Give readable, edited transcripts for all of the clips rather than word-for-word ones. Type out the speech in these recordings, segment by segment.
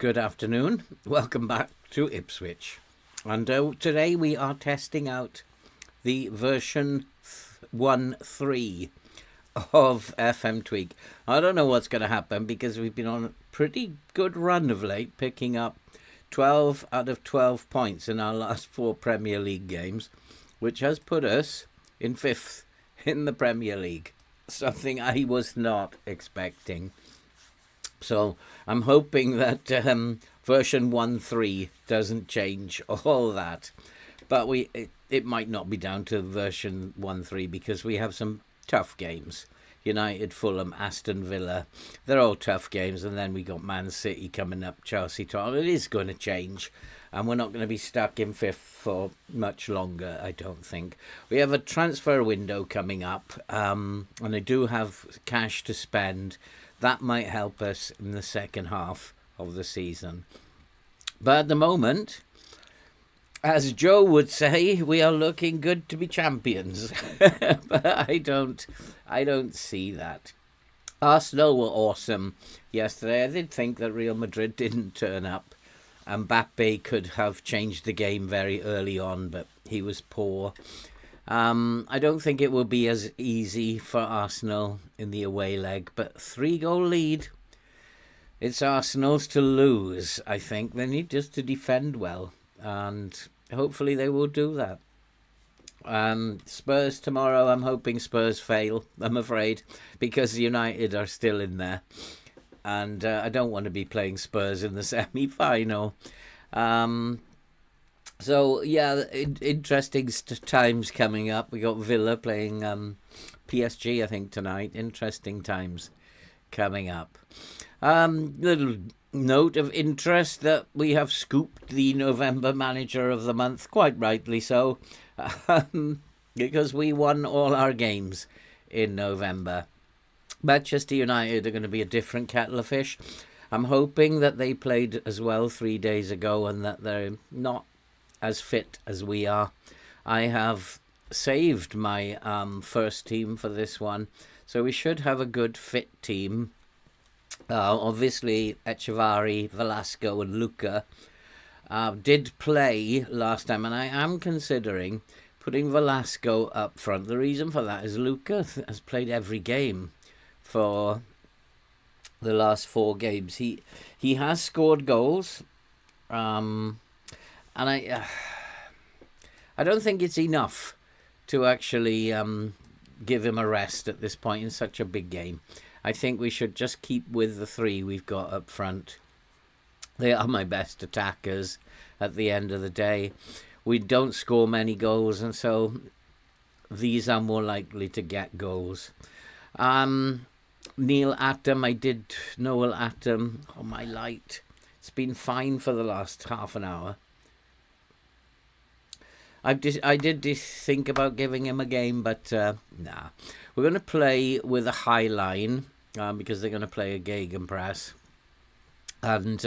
good afternoon. Welcome back to Ipswich. And today we are testing out the version 1.3 of FM Tweak. I don't know what's going to happen because we've been on a pretty good run of late, picking up 12 out of 12 points in our last 4 Premier League games, which has put us in 5th in the Premier League. Something I was not expecting. So I'm hoping that version 1.3 doesn't change all that. But it might not be down to version 1.3 because we have some tough games. United, Fulham, Aston Villa. They're all tough games. And then we got Man City coming up, Chelsea, Tottenham. It is going to change. And we're not going to be stuck in 5th for much longer, I don't think. We have a transfer window coming up. And I do have cash to spend. That might help us in the second half of the season. But at the moment, as Joe would say, we are looking good to be champions. But I don't see that. Arsenal were awesome yesterday. I did think that Real Madrid didn't turn up. Mbappe could have changed the game very early on, but he was poor. I don't think it will be as easy for Arsenal in the away leg, but 3-goal lead. It's Arsenal's to lose, I think. They need just to defend well, and hopefully they will do that. Spurs tomorrow, I'm hoping Spurs fail, I'm afraid, because United are still in there. And I don't want to be playing Spurs in the semi-final. So, yeah, interesting times coming up. We got Villa playing PSG, I think, tonight. Interesting times coming up. Little note of interest that we have scooped the November Manager of the Month, quite rightly so, because we won all our games in November. Manchester United are going to be a different kettle of fish. I'm hoping that they played as well 3 days ago and that they're not as fit as we are. I have saved my first team for this one, so we should have a good fit team. Obviously, Echevarri, Velasco and Luca did play last time, and I am considering putting Velasco up front. The reason for that is Luca has played every game for the last 4 games. He has scored goals, and I don't think it's enough to actually give him a rest at this point in such a big game. I think we should just keep with the 3 we've got up front. They are my best attackers at the end of the day. We don't score many goals, and so these are more likely to get goals. Neil Atom, I did Noel Atom. Oh, my light. It's been fine for the last half an hour. I did think about giving him a game, but nah. We're going to play with a high line because they're going to play a gegenpress. And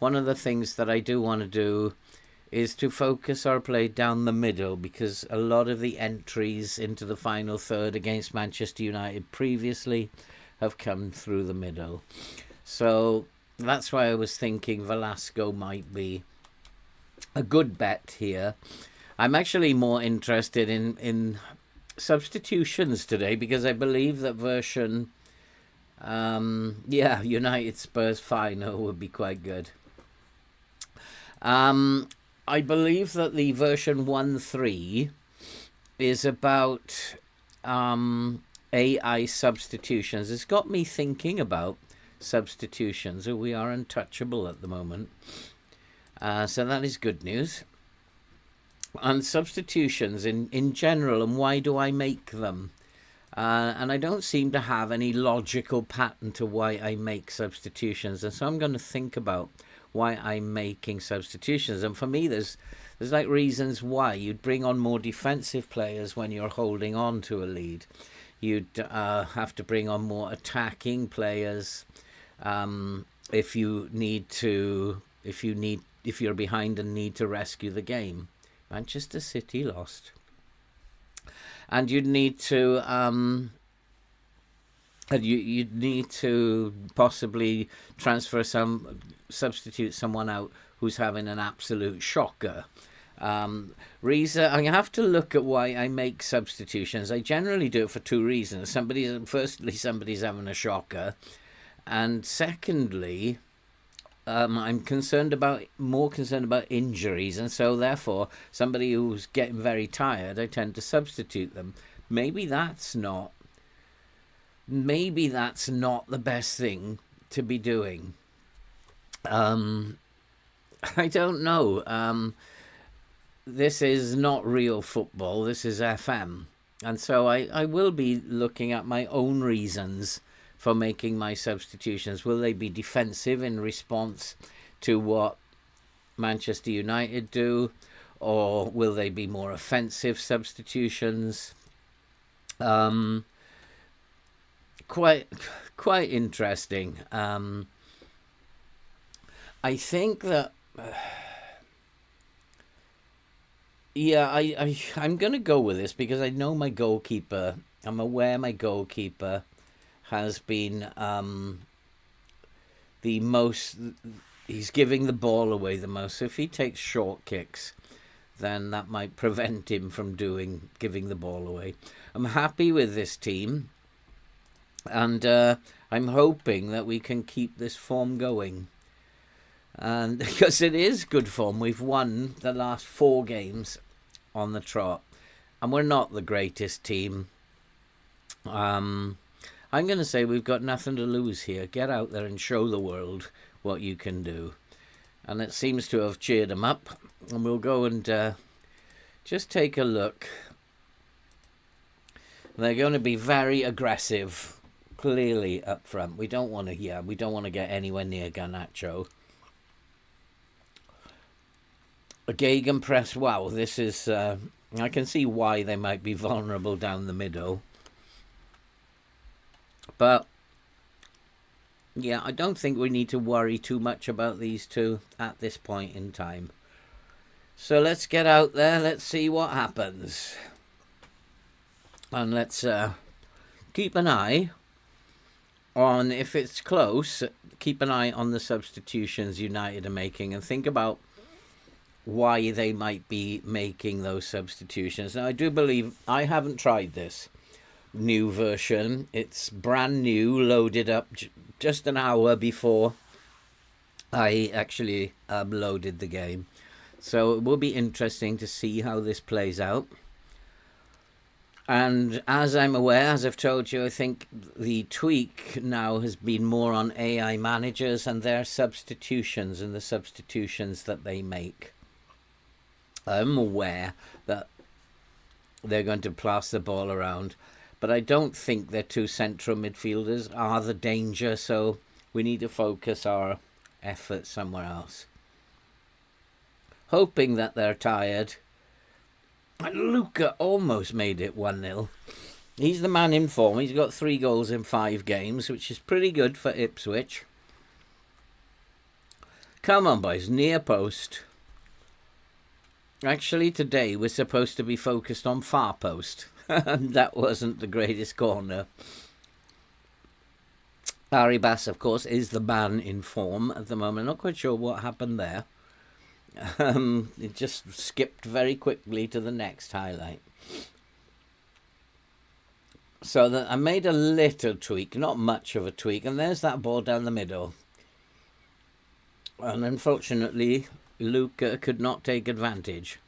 one of the things that I do want to do is to focus our play down the middle, because a lot of the entries into the final third against Manchester United previously have come through the middle. So that's why I was thinking Velasco might be a good bet here. I'm actually more interested in substitutions today because I believe that version, United Spurs final would be quite good. I believe that the version 1.3 is about AI substitutions. It's got me thinking about substitutions. We are untouchable at the moment. So that is good news. And substitutions in general, and why do I make them? And I don't seem to have any logical pattern to why I make substitutions. And so I'm going to think about why I'm making substitutions. And for me, there's like reasons why. You'd bring on more defensive players when you're holding on to a lead. You'd have to bring on more attacking players if you're behind and need to rescue the game. Manchester City lost. And you'd need to And you need to possibly substitute someone out who's having an absolute shocker. Reason I have to look at why I make substitutions. I generally do it for two reasons. Somebody's having a shocker, and secondly, I'm more concerned about injuries, and so therefore somebody who's getting very tired, I tend to substitute them. Maybe that's not the best thing to be doing. I don't know. This is not real football. This is FM. And so I will be looking at my own reasons for making my substitutions. Will they be defensive in response to what Manchester United do? Or will they be more offensive substitutions? Quite interesting. I think that... I'm going to go with this because I know my goalkeeper. I'm aware my goalkeeper has been the most... He's giving the ball away the most. So if he takes short kicks, then that might prevent him from giving the ball away. I'm happy with this team. And I'm hoping that we can keep this form going. And because it is good form. We've won the last 4 games on the trot, and we're not the greatest team. I'm going to say we've got nothing to lose here. Get out there and show the world what you can do. And it seems to have cheered them up. And we'll go and just take a look. They're going to be very aggressive, clearly up front. We don't want to get anywhere near Garnacho. A gegenpress, wow, this is... I can see why they might be vulnerable down the middle. But, yeah, I don't think we need to worry too much about these two at this point in time. So let's get out there, let's see what happens. And let's keep an eye on, if it's close, keep an eye on the substitutions United are making and think about why they might be making those substitutions. Now, I do believe, I haven't tried this new version. It's brand new, loaded up just an hour before I actually loaded the game. So it will be interesting to see how this plays out. And as I'm aware, as I've told you, I think the tweak now has been more on AI managers and their substitutions and the substitutions that they make. I'm aware that they're going to pass the ball around, but I don't think their 2 central midfielders are the danger, so we need to focus our efforts somewhere else. Hoping that they're tired. And Luca almost made it 1-0. He's the man in form. He's got 3 goals in 5 games, which is pretty good for Ipswich. Come on, boys. Near post. Actually, today we're supposed to be focused on far post. That wasn't the greatest corner. Ari Bass, of course, is the man in form at the moment. Not quite sure what happened there. It just skipped very quickly to the next highlight. So I made a little tweak, not much of a tweak. And there's that ball down the middle. And unfortunately, Luca could not take advantage.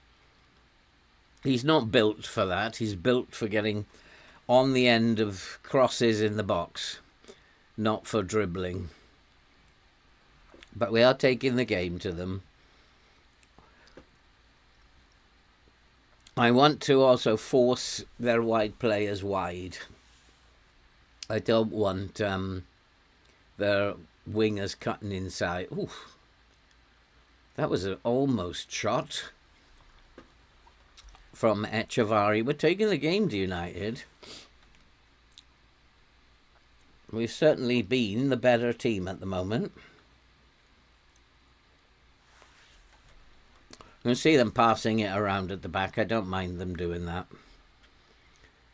He's not built for that. He's built for getting on the end of crosses in the box, not for dribbling. But we are taking the game to them. I want to also force their wide players wide. I don't want their wingers cutting inside. Ooh. That was an almost shot from Echevarri. We're taking the game to United. We've certainly been the better team at the moment. You can see them passing it around at the back. I don't mind them doing that.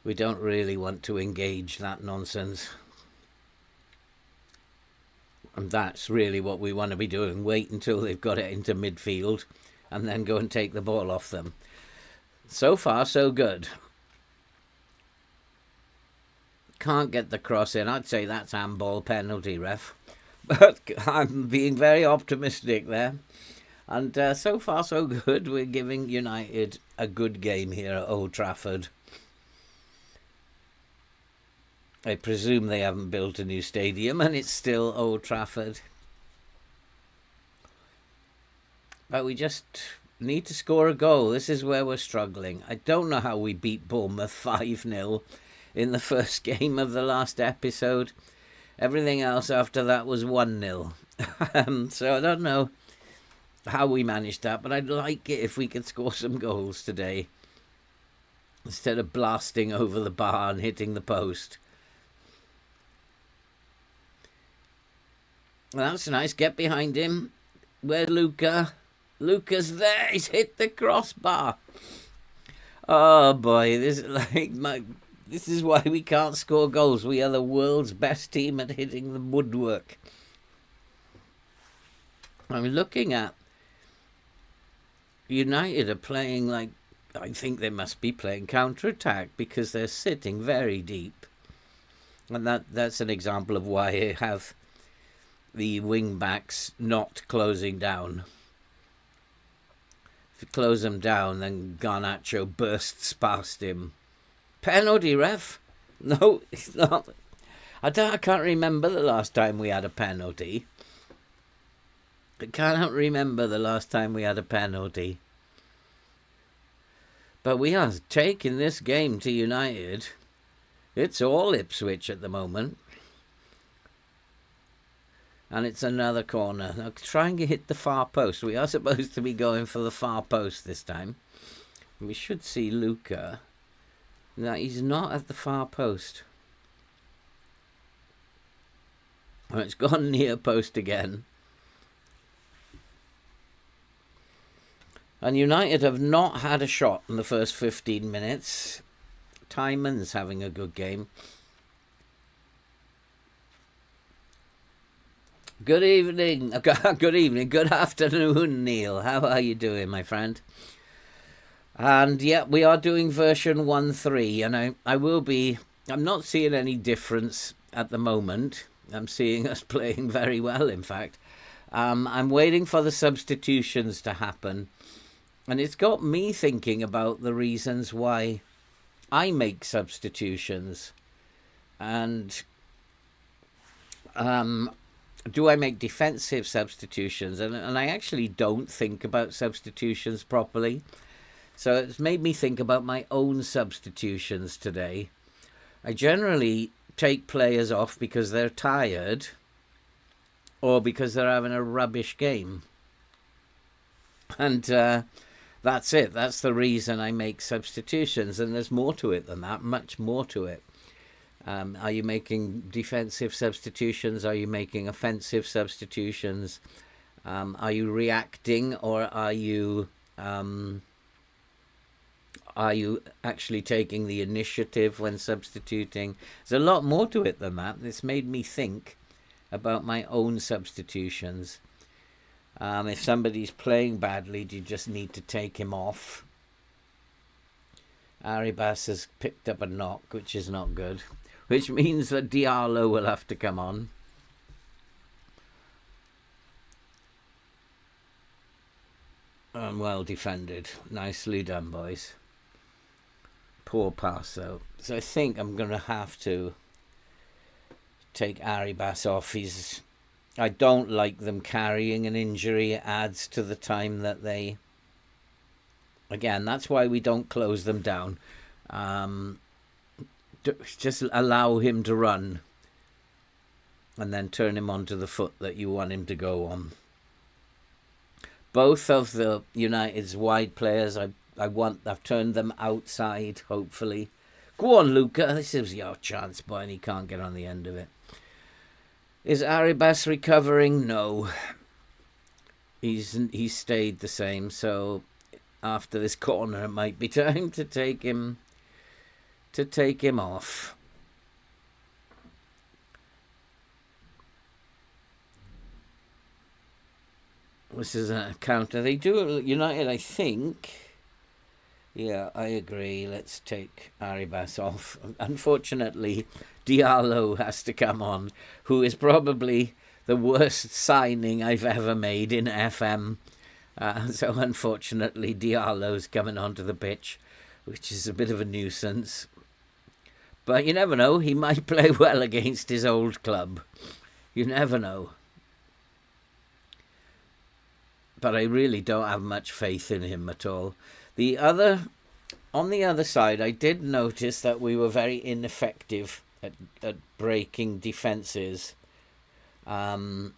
We don't really want to engage that nonsense. And that's really what we want to be doing. Wait until they've got it into midfield and then go and take the ball off them. So far, so good. Can't get the cross in. I'd say that's handball, penalty, ref. But I'm being very optimistic there. And so far, so good. We're giving United a good game here at Old Trafford. I presume they haven't built a new stadium and it's still Old Trafford. But we just need to score a goal. This is where we're struggling. I don't know how we beat Bournemouth 5-0 in the first game of the last episode. Everything else after that was 1-0. So I don't know how we managed that, but I'd like it if we could score some goals today instead of blasting over the bar and hitting the post. That's nice. Get behind him. Where's Luca? Luca's there. He's hit the crossbar. Oh boy, this is why we can't score goals. We are the world's best team at hitting the woodwork. I'm looking at United are playing like, I think they must be playing counter-attack because they're sitting very deep. And that's an example of why I have the wing-backs not closing down. If you close them down, then Garnacho bursts past him. Penalty, ref? No, it's not. I can't remember the last time we had a penalty. I cannot remember the last time we had a penalty. But we are taking this game to United. It's all Ipswich at the moment. And it's another corner. Now try and hit the far post. We are supposed to be going for the far post this time. We should see Luca. No, he's not at the far post. Oh, it's gone near post again. And United have not had a shot in the first 15 minutes. Tyman's having a good game. Good evening. Good evening. Good afternoon, Neil. How are you doing, my friend? And yeah, we are doing version 1.3, and I will be. I'm not seeing any difference at the moment. I'm seeing us playing very well, in fact. I'm waiting for the substitutions to happen, and it's got me thinking about the reasons why I make substitutions, and do I make defensive substitutions? And I actually don't think about substitutions properly. So it's made me think about my own substitutions today. I generally take players off because they're tired or because they're having a rubbish game. And that's it. That's the reason I make substitutions. And there's more to it than that, much more to it. Are you making defensive substitutions? Are you making offensive substitutions? Are you reacting, or are you actually taking the initiative when substituting? There's a lot more to it than that. It's made me think about my own substitutions. If somebody's playing badly, do you just need to take him off? Arribas has picked up a knock, which is not good. Which means that Diallo will have to come on. And well defended. Nicely done, boys. Poor pass, though. So I think I'm going to have to take Arribas off. I don't like them carrying an injury. It adds to the time that they... Again, that's why we don't close them down. Just allow him to run and then turn him onto the foot that you want him to go on. Both of the United's wide players, I've turned them outside, hopefully. Go on, Luca. This is your chance, boy, and he can't get on the end of it. Is Arribas recovering? No. He's stayed the same, so after this corner, it might be time to take him off. This is a counter. They do United, I think. Yeah, I agree. Let's take Arribas off. Unfortunately, Diallo has to come on, who is probably the worst signing I've ever made in FM. So unfortunately, Diallo's coming onto the pitch, which is a bit of a nuisance. But you never know. He might play well against his old club. You never know. But I really don't have much faith in him at all. On the other side, I did notice that we were very ineffective at breaking defences from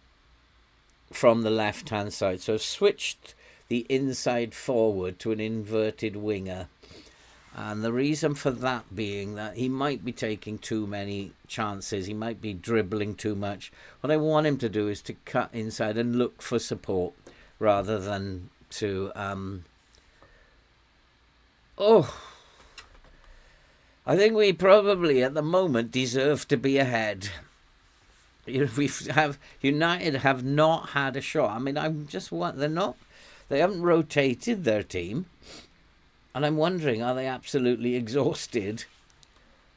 the left-hand side. So I've switched the inside forward to an inverted winger. And the reason for that being that he might be taking too many chances. He might be dribbling too much. What I want him to do is to cut inside and look for support rather than to... I think we probably at the moment deserve to be ahead. United have not had a shot. I mean, they haven't rotated their team. And I'm wondering, are they absolutely exhausted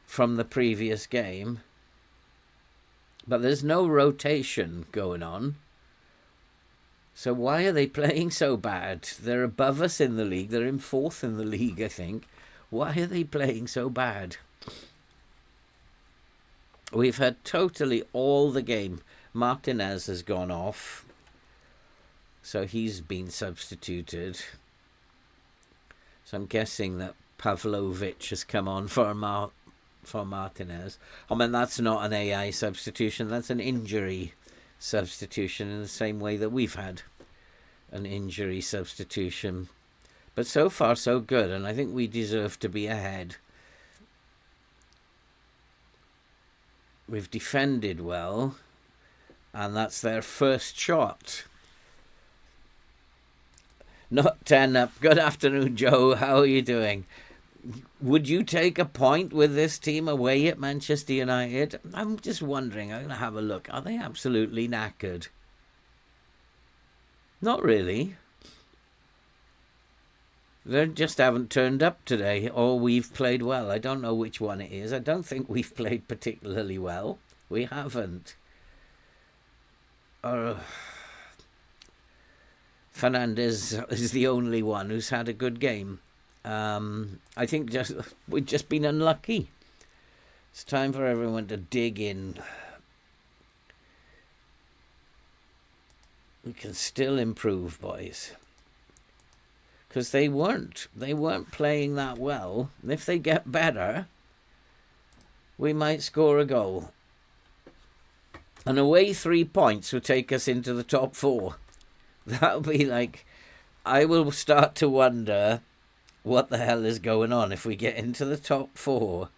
from the previous game? But there's no rotation going on. So why are they playing so bad? They're above us in the league. They're in 4th in the league, I think. Why are they playing so bad? We've had totally all the game. Martinez has gone off. So he's been substituted. So I'm guessing that Pavlovic has come on for Martinez. I mean, that's not an AI substitution. That's an injury substitution in the same way that we've had an injury substitution. But so far, so good. And I think we deserve to be ahead. We've defended well. And that's their first shot. Not 10 up. Good afternoon, Joe. How are you doing? Would you take a point with this team away at Manchester United? I'm just wondering. I'm going to have a look. Are they absolutely knackered? Not really. They just haven't turned up today, or we've played well. I don't know which one it is. I don't think we've played particularly well. We haven't. Fernandez is the only one who's had a good game. I think we've just been unlucky. It's time for everyone to dig in. We can still improve, boys. Because they weren't playing that well. And if they get better, we might score a goal. And away 3 points will take us into the top 4. That'll be like, I will start to wonder what the hell is going on if we get into the top 4.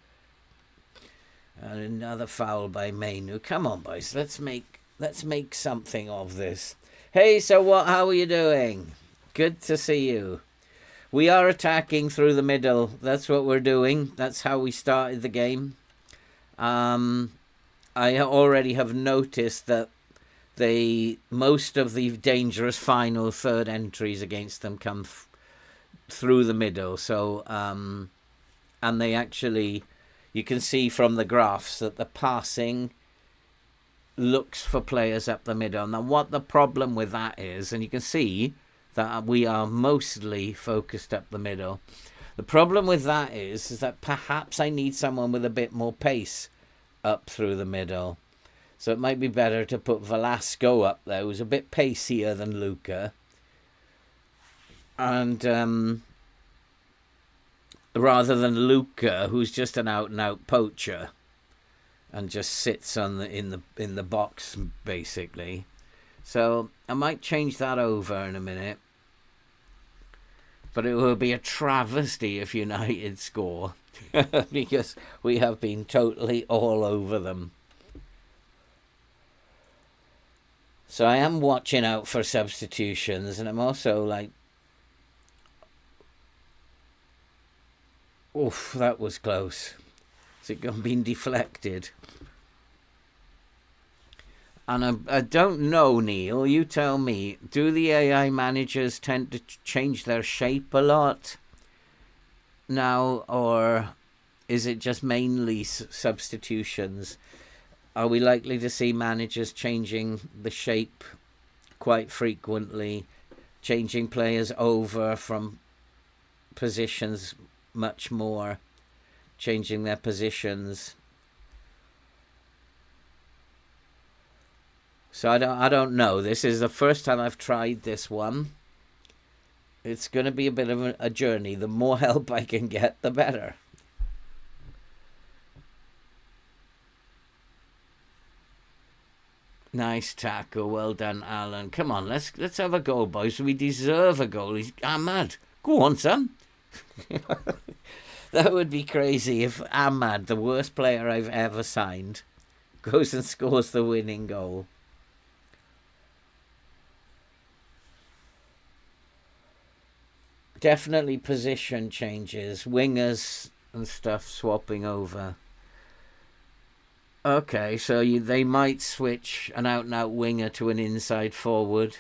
And another foul by Mainu. Come on, boys, let's make something of this. Hey, so what? How are you doing? Good to see you. We are attacking through the middle. That's what we're doing. That's how we started the game. I already have noticed that most of the dangerous final third entries against them come through the middle. So, and they actually, you can see from the graphs that the passing looks for players up the middle. Now, what the problem with that is, and you can see that we are mostly focused up the middle. The problem with that is that perhaps I need someone with a bit more pace up through the middle. So it might be better to put Velasco up there, who's a bit pacier than Luca. And rather than Luca, who's just an out-and-out poacher and just sits in the box, basically. So I might change that over in a minute. But it will be a travesty if United score. Because we have been totally all over them. So I am watching out for substitutions. And I'm also like... Oof, that was close. Is it being deflected? And I don't know, Neil, you tell me, do the AI managers tend to change their shape a lot now, or is it just mainly substitutions? Are we likely to see managers changing the shape quite frequently, changing players over from positions much more, changing their positions? So I don't know. This is the first time I've tried this one. It's going to be a bit of a journey. The more help I can get, the better. Nice tackle. Well done, Alan. Come on, let's have a goal, boys. We deserve a goal. He's Ahmad. Go on, son. That would be crazy if Ahmad, the worst player I've ever signed, goes and scores the winning goal. Definitely position changes, wingers and stuff swapping over. Okay, so they might switch an out-and-out winger to an inside forward.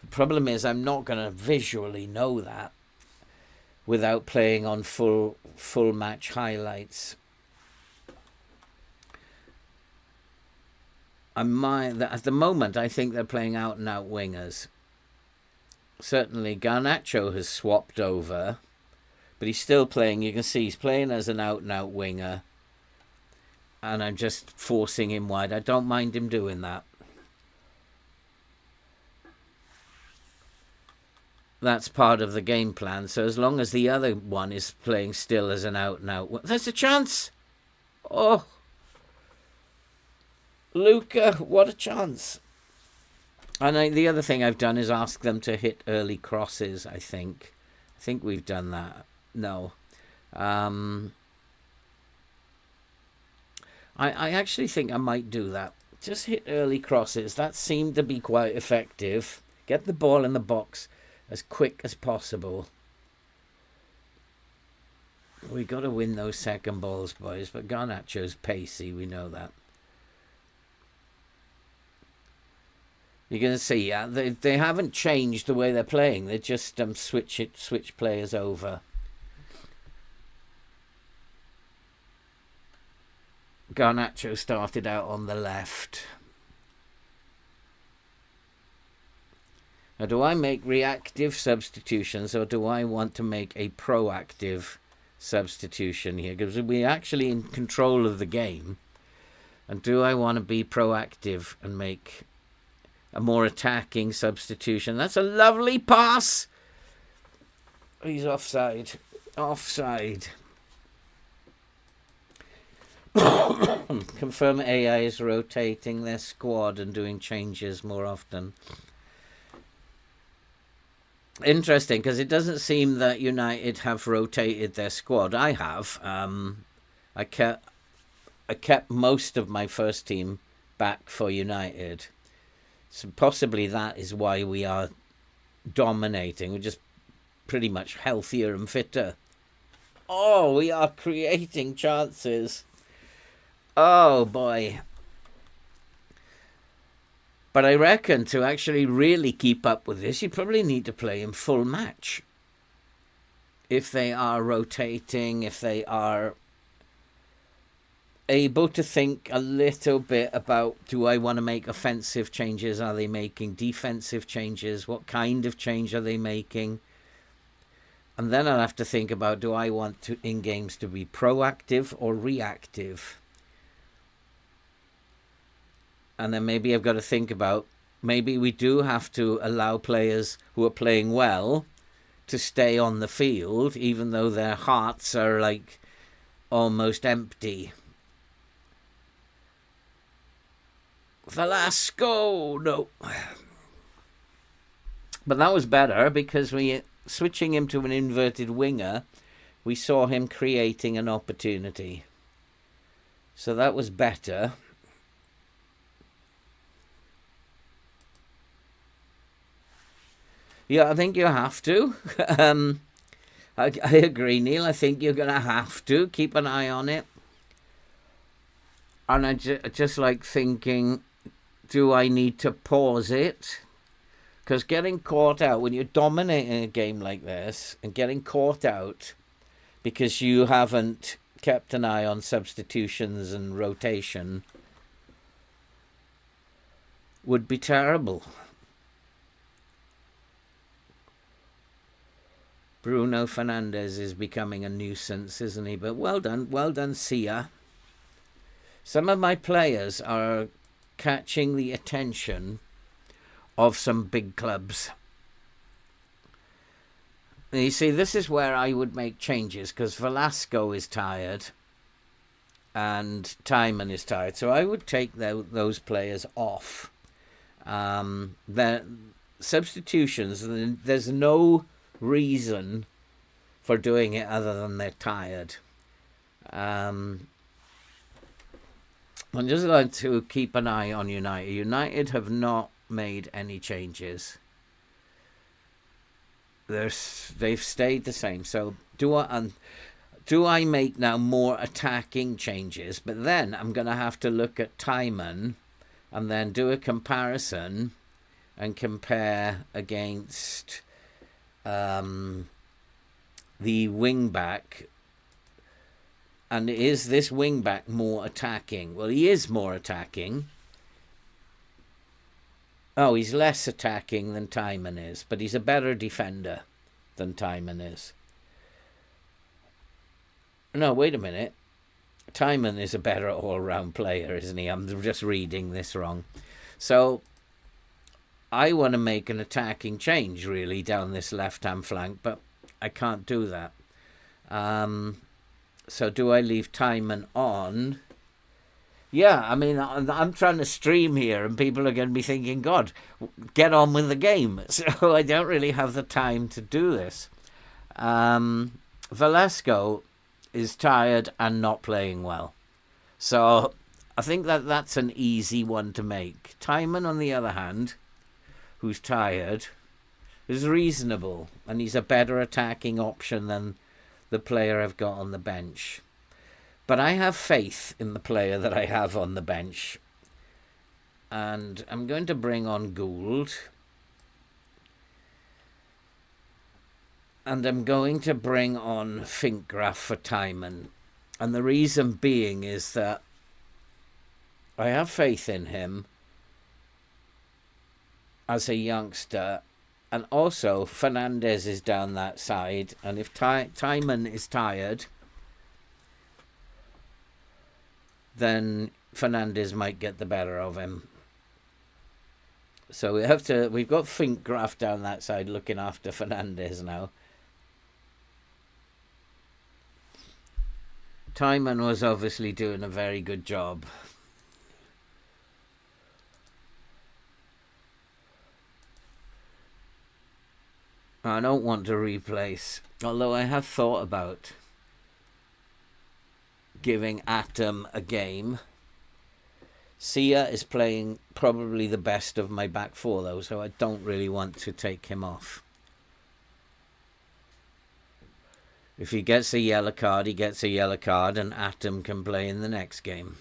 The problem is I'm not going to visually know that without playing on full match highlights. At the moment, I think they're playing out-and-out wingers. Certainly, Garnacho has swapped over, but he's still playing. You can see he's playing as an out-and-out winger, and I'm just forcing him wide. I don't mind him doing that. That's part of the game plan. So as long as the other one is playing still as an out-and-out... There's a chance! Oh! Luca, what a chance! And the other thing I've done is ask them to hit early crosses, I think. I think we've done that. No. I actually think I might do that. Just hit early crosses. That seemed to be quite effective. Get the ball in the box as quick as possible. We got to win those second balls, boys. But Garnacho's pacey, we know that. You're going to see, yeah, they haven't changed the way they're playing. They just switch players over. Garnacho started out on the left. Now, do I make reactive substitutions or do I want to make a proactive substitution here? Because we're actually in control of the game. And do I want to be proactive and make a more attacking substitution? That's a lovely pass. He's offside. Offside. Confirm AI is rotating their squad and doing changes more often. Interesting, because it doesn't seem that United have rotated their squad. I have. I kept most of my first team back for United. So possibly that is why we are dominating. We're just pretty much healthier and fitter. Oh, we are creating chances. Oh, boy. But I reckon to actually really keep up with this, you probably need to play in full match. If they are rotating, if they are able to think a little bit about, do I want to make offensive changes? Are they making defensive changes? What kind of change are they making? And then I'll have to think about, do I want to in games to be proactive or reactive? And then maybe I've got to think about, maybe we do have to allow players who are playing well to stay on the field, even though their hearts are like almost empty. Velasco, no. But that was better because switching him to an inverted winger, we saw him creating an opportunity. So that was better. Yeah, I think you have to. I agree, Neil. I think you're going to have to keep an eye on it. And I just like thinking, do I need to pause it? Because getting caught out, when you're dominating a game like this, and getting caught out because you haven't kept an eye on substitutions and rotation, would be terrible. Bruno Fernandes is becoming a nuisance, isn't he? But well done, Sia. Some of my players are catching the attention of some big clubs. And you see, this is where I would make changes, because Velasco is tired and Timon is tired. So I would take those players off. The substitutions, there's no reason for doing it other than they're tired. I'm just like to keep an eye on United. United have not made any changes. They've stayed the same. So do I make now more attacking changes? But then I'm going to have to look at Timon and then do a comparison and compare against the wing back. And is this wing back more attacking? Well, he is more attacking. Oh, he's less attacking than Timon is, but he's a better defender than Timon is. No, wait a minute. Timon is a better all-round player, isn't he? I'm just reading this wrong. So I want to make an attacking change, really, down this left-hand flank, but I can't do that. So do I leave Timon on? Yeah, I mean, I'm trying to stream here, and people are going to be thinking, God, get on with the game. So I don't really have the time to do this. Velasco is tired and not playing well. So I think that's an easy one to make. Timon, on the other hand, who's tired, is reasonable, and he's a better attacking option than the player I've got on the bench. But I have faith in the player that I have on the bench. And I'm going to bring on Gould. And I'm going to bring on Finkgraf for Timon. And the reason being is that I have faith in him as a youngster. And also, Fernandes is down that side. And if Timon is tired, then Fernandes might get the better of him. So we've got Finkgraf down that side looking after Fernandes now. Timon was obviously doing a very good job. I don't want to replace, although I have thought about giving Atom a game. Sia is playing probably the best of my back four, though, so I don't really want to take him off. If he gets a yellow card, he gets a yellow card, and Atom can play in the next game.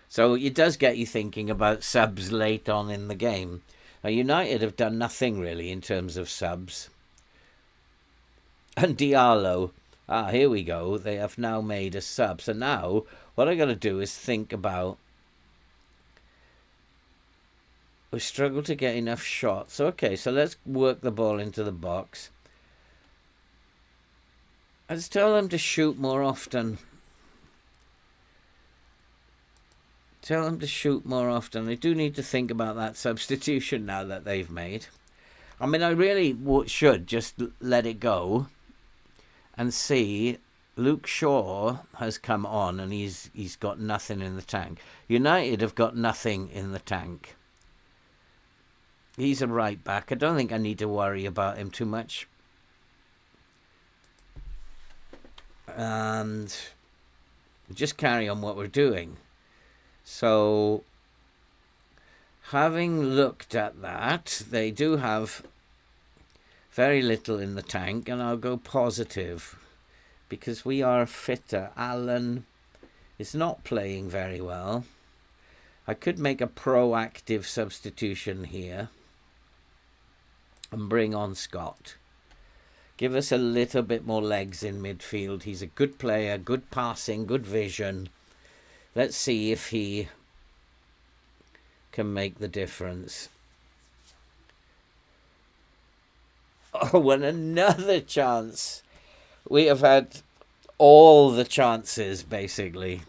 So it does get you thinking about subs late on in the game. Now, United have done nothing really in terms of subs. And Diallo, here we go. They have now made a sub. So now what I got to do is think about. We struggle to get enough shots. Okay, so let's work the ball into the box. Let's tell them to shoot more often. Tell them to shoot more often. I do need to think about that substitution now that they've made. I mean, I really should just let it go and see. Luke Shaw has come on and he's got nothing in the tank. United have got nothing in the tank. He's a right back. I don't think I need to worry about him too much. And just carry on what we're doing. So, having looked at that, they do have very little in the tank, and I'll go positive because we are fitter. Alan is not playing very well. I could make a proactive substitution here and bring on Scott. Give us a little bit more legs in midfield. He's a good player, good passing, good vision. Let's see if he can make the difference. Oh, and another chance. We have had all the chances, basically.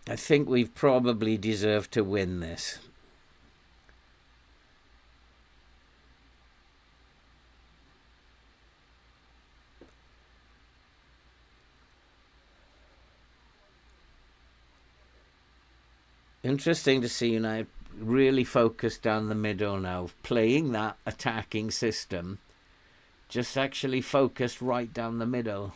I think we've probably deserved to win this. Interesting to see United really focused down the middle now, playing that attacking system, just actually focused right down the middle.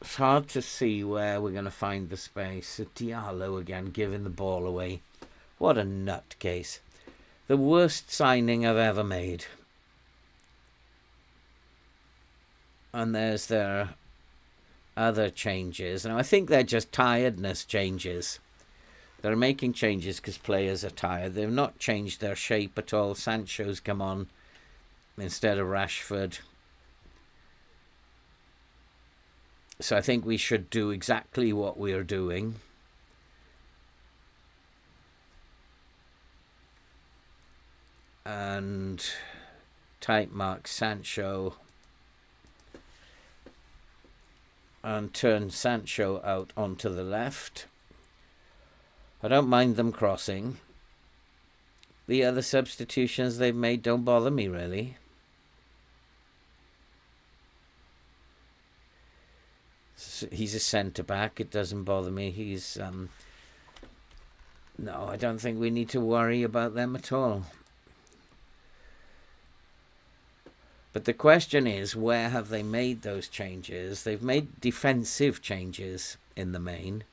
It's hard to see where we're going to find the space. Diallo again giving the ball away. What a nutcase. The worst signing I've ever made. And there's their other changes. Now, I think they're just tiredness changes. They're making changes because players are tired. They've not changed their shape at all. Sancho's come on instead of Rashford. So I think we should do exactly what we're doing. And type mark Sancho. And turn Sancho out onto the left. I don't mind them crossing. The other substitutions they've made don't bother me, really. He's a centre-back. It doesn't bother me. He's... No, I don't think we need to worry about them at all. But the question is, where have they made those changes? They've made defensive changes in the main.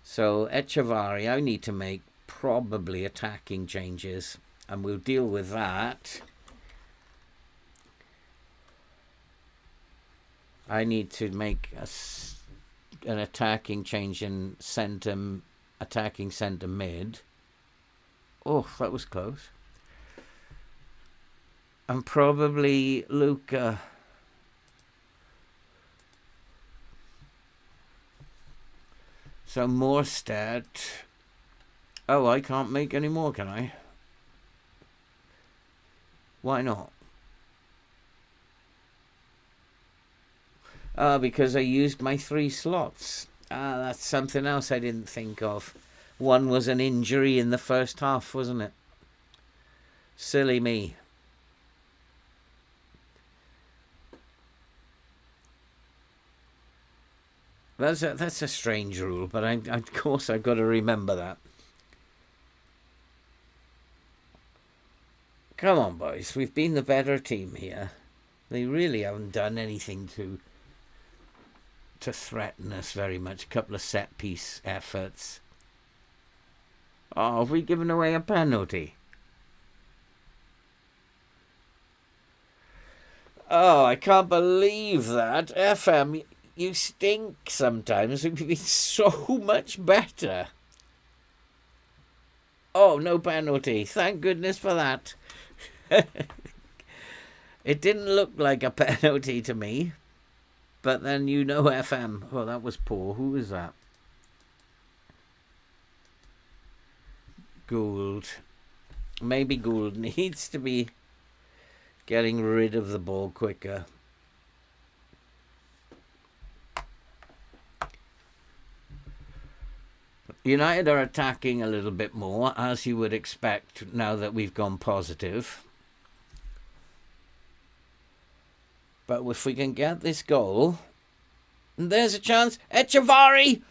So Echevarri, I need to make probably attacking changes. And we'll deal with that. I need to make an attacking change in attacking centre mid. Oh, that was close. And probably Luca. So Morstead. Oh, I can't make any more, can I? Why not? Because I used my 3 slots. That's something else I didn't think of. One was an injury in the first half, wasn't it? Silly me. That's a strange rule, but of course I've got to remember that. Come on, boys. We've been the better team here. They really haven't done anything to threaten us very much. A couple of set-piece efforts. Oh, have we given away a penalty? Oh, I can't believe that. FM, you stink sometimes. We've been so much better. Oh, no penalty. Thank goodness for that. It didn't look like a penalty to me. But then you know FM. Oh, that was poor. Who was that? Gould. Maybe Gould needs to be getting rid of the ball quicker. United are attacking a little bit more, as you would expect now that we've gone positive. But if we can get this goal, there's a chance. Echevarri!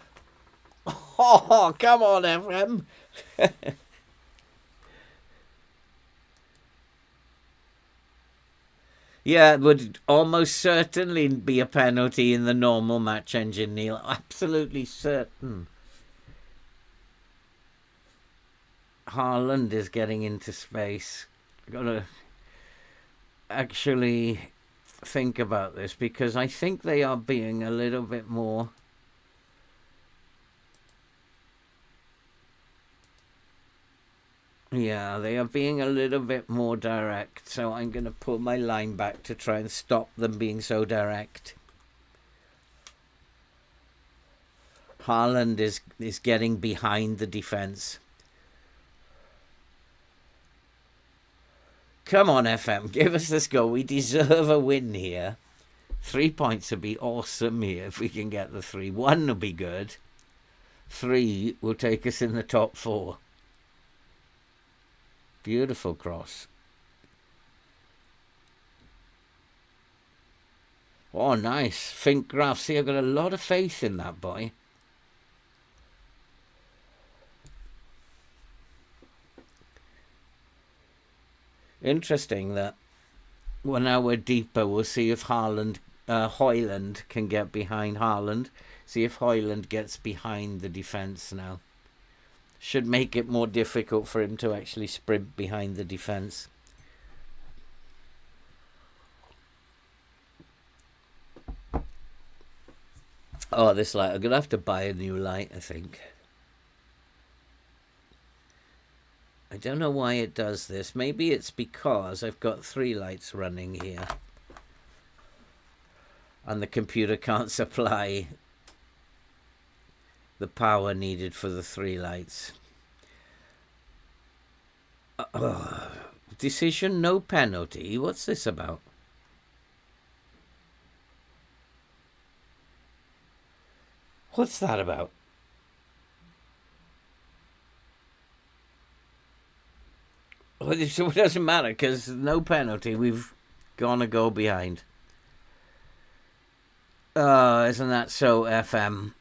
Oh, come on, FM. Yeah, it would almost certainly be a penalty in the normal match engine, Neil. Absolutely certain. Haaland is getting into space. Got to actually think about this, because I think they are being a little bit more... Yeah, they are being a little bit more direct, so I'm going to pull my line back to try and stop them being so direct. Haaland is getting behind the defence. Come on, FM, give us this goal. We deserve a win here. 3 points would be awesome here if we can get the 3. 1 would be good. 3 will take us in the top 4. Beautiful cross. Oh, nice. Fink Graf. See, I've got a lot of faith in that boy. Interesting that now we're deeper. We'll see if Hoyland can get behind Haaland. See if Hoyland gets behind the defence now. Should make it more difficult for him to actually sprint behind the defence. Oh, this light. I'm going to have to buy a new light, I think. I don't know why it does this. Maybe it's because I've got 3 lights running here. And the computer can't supply the power needed for the 3 lights. Decision, no penalty. What's this about? What's that about? Well, it doesn't matter, because no penalty. We've gone a goal behind. Isn't that so, FM?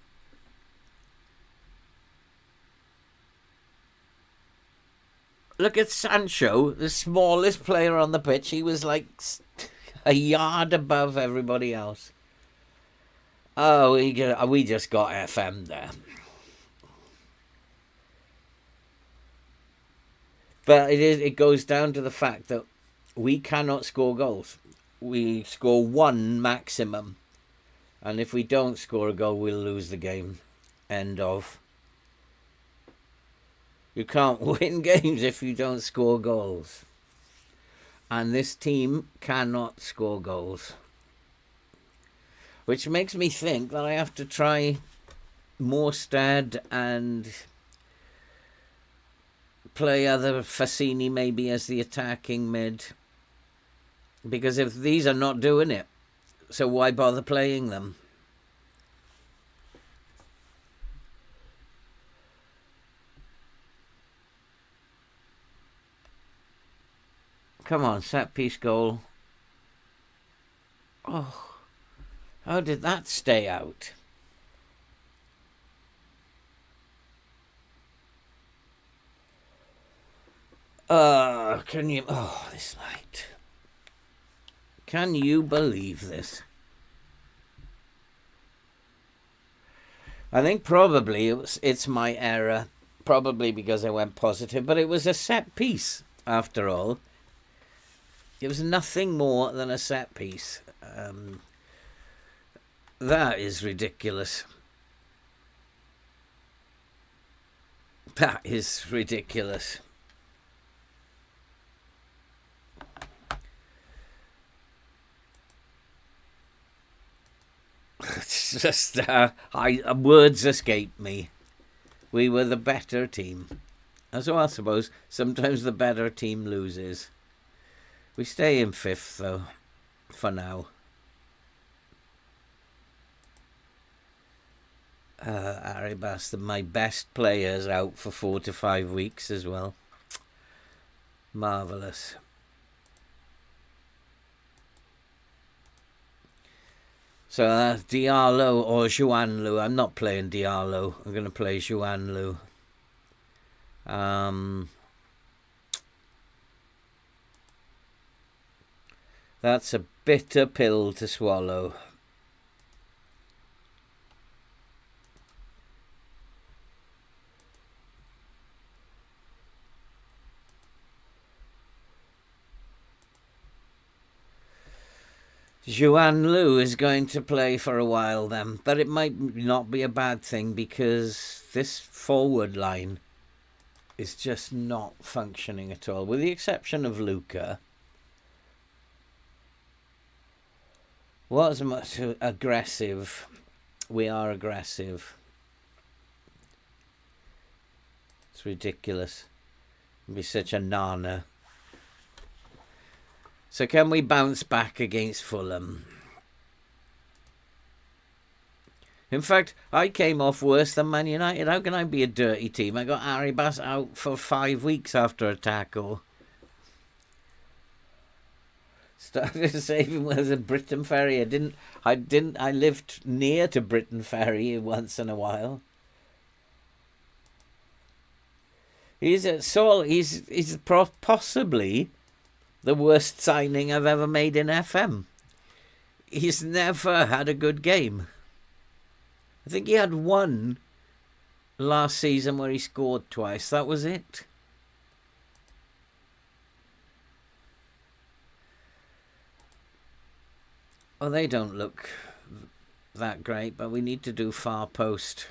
Look at Sancho, the smallest player on the pitch. He was like a yard above everybody else. Oh, we just got FM there. But it goes down to the fact that we cannot score goals. We score 1 maximum. And if we don't score a goal, we'll lose the game. End of. You can't win games if you don't score goals. And this team cannot score goals. Which makes me think that I have to try Morstad and play other Fassini maybe as the attacking mid. Because if these are not doing it, so why bother playing them? Come on, set piece goal. Oh, how did that stay out? Can you... Oh, this light. Can you believe this? I think probably it's my error. Probably because I went positive. But it was a set piece, after all. It was nothing more than a set piece. That is ridiculous. That is ridiculous. It's just, words escape me. We were the better team. As well, I suppose, sometimes the better team loses. We stay in 5th, though, for now. Aribas, my best players out for 4 to 5 weeks as well. Marvellous. So Diallo or Xuanlu. I'm not playing Diallo. I'm going to play Xuanlu. That's a bitter pill to swallow. Juan Lu is going to play for a while then, but it might not be a bad thing because this forward line is just not functioning at all, with the exception of Luca. Was much aggressive. We are aggressive. It's ridiculous. It'd be such a nana. So can we bounce back against Fulham? In fact, I came off worse than Man United. How can I be a dirty team? I got Arribas out for 5 weeks after a tackle. Started saving with a Britain Ferry. I lived near to Britain Ferry once in a while. He's possibly the worst signing I've ever made in FM. He's never had a good game. I think he had one last season where he scored twice. That was it. Well, they don't look that great, but we need to do far post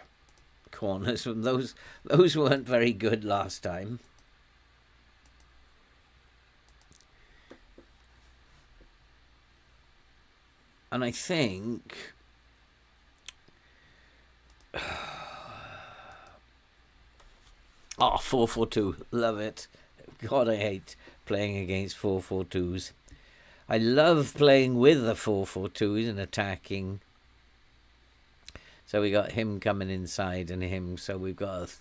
corners. Those weren't very good last time. And I think... Oh, 4-4-2. Love it. God, I hate playing against 4-4-2s. I love playing with the 4-4-2s and attacking. So we got him coming inside and him. So we've got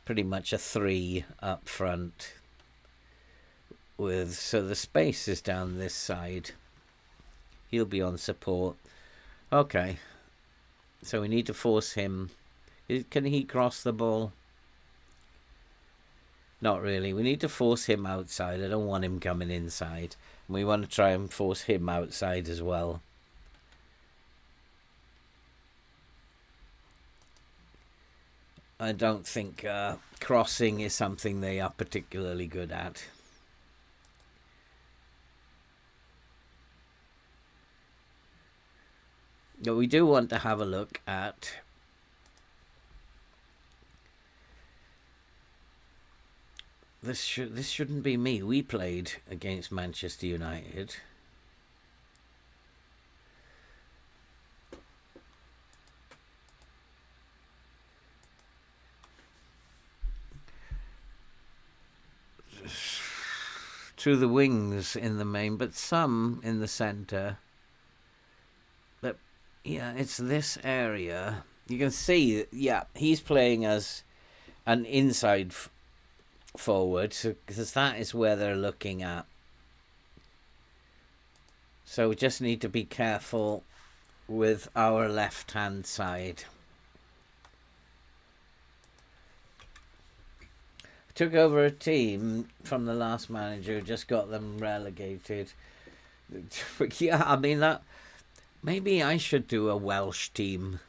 pretty much a 3 up front. So the space is down this side. He'll be on support. Okay. So we need to force him. Can he cross the ball? Not really. We need to force him outside. I don't want him coming inside. And we want to try and force him outside as well. I don't think crossing is something they are particularly good at. But we do want to have a look at this. This shouldn't be me. We played against Manchester United. To the wings in the main, but some in the centre. But yeah, it's this area. You can see, yeah, he's playing as an inside forward, because that is where they're looking at. So we just need to be careful with our left-hand side. Took over a team from the last manager, just got them relegated. Yeah, I mean, that maybe I should do a Welsh team.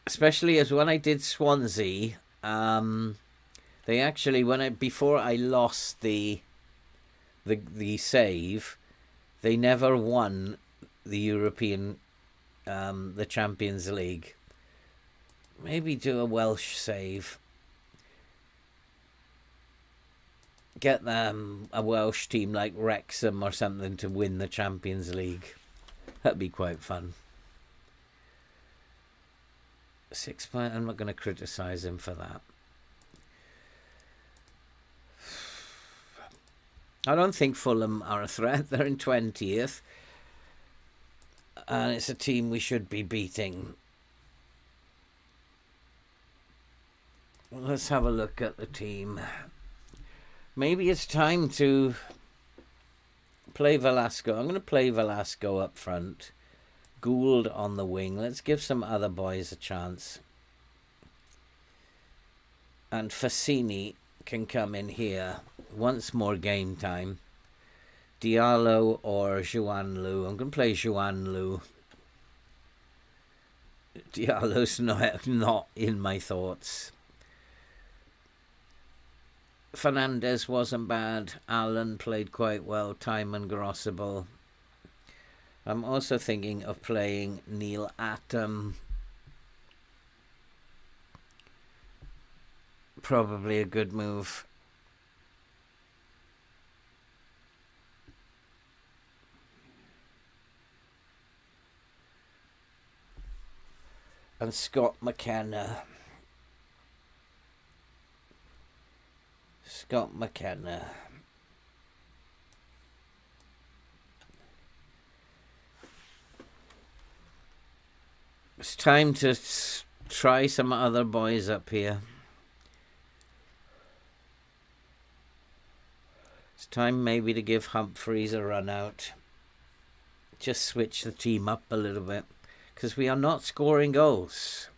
Especially as when I did Swansea, they actually, before I lost the save, they never won the European, the Champions League. Maybe do a Welsh save. Get them a Welsh team like Wrexham or something to win the Champions League. That'd be quite fun. 6 point. I'm not going to criticise him for that. I don't think Fulham are a threat. They're in 20th. And it's a team we should be beating. Let's have a look at the team. Maybe it's time to play Velasco. I'm going to play Velasco up front. Gould on the wing. Let's give some other boys a chance. And Fassini can come in here. Once more game time. Diallo or Juan Lu. I'm going to play Juan Lu. Diallo's not in my thoughts. Fernandez wasn't bad. Allen played quite well. Timon Grossable. I'm also thinking of playing Neil Atom. Probably a good move. And Scott McKenna. Scott McKenna. It's time to try some other boys up here. It's time maybe to give Humphreys a run out. Just switch the team up a little bit, because we are not scoring goals.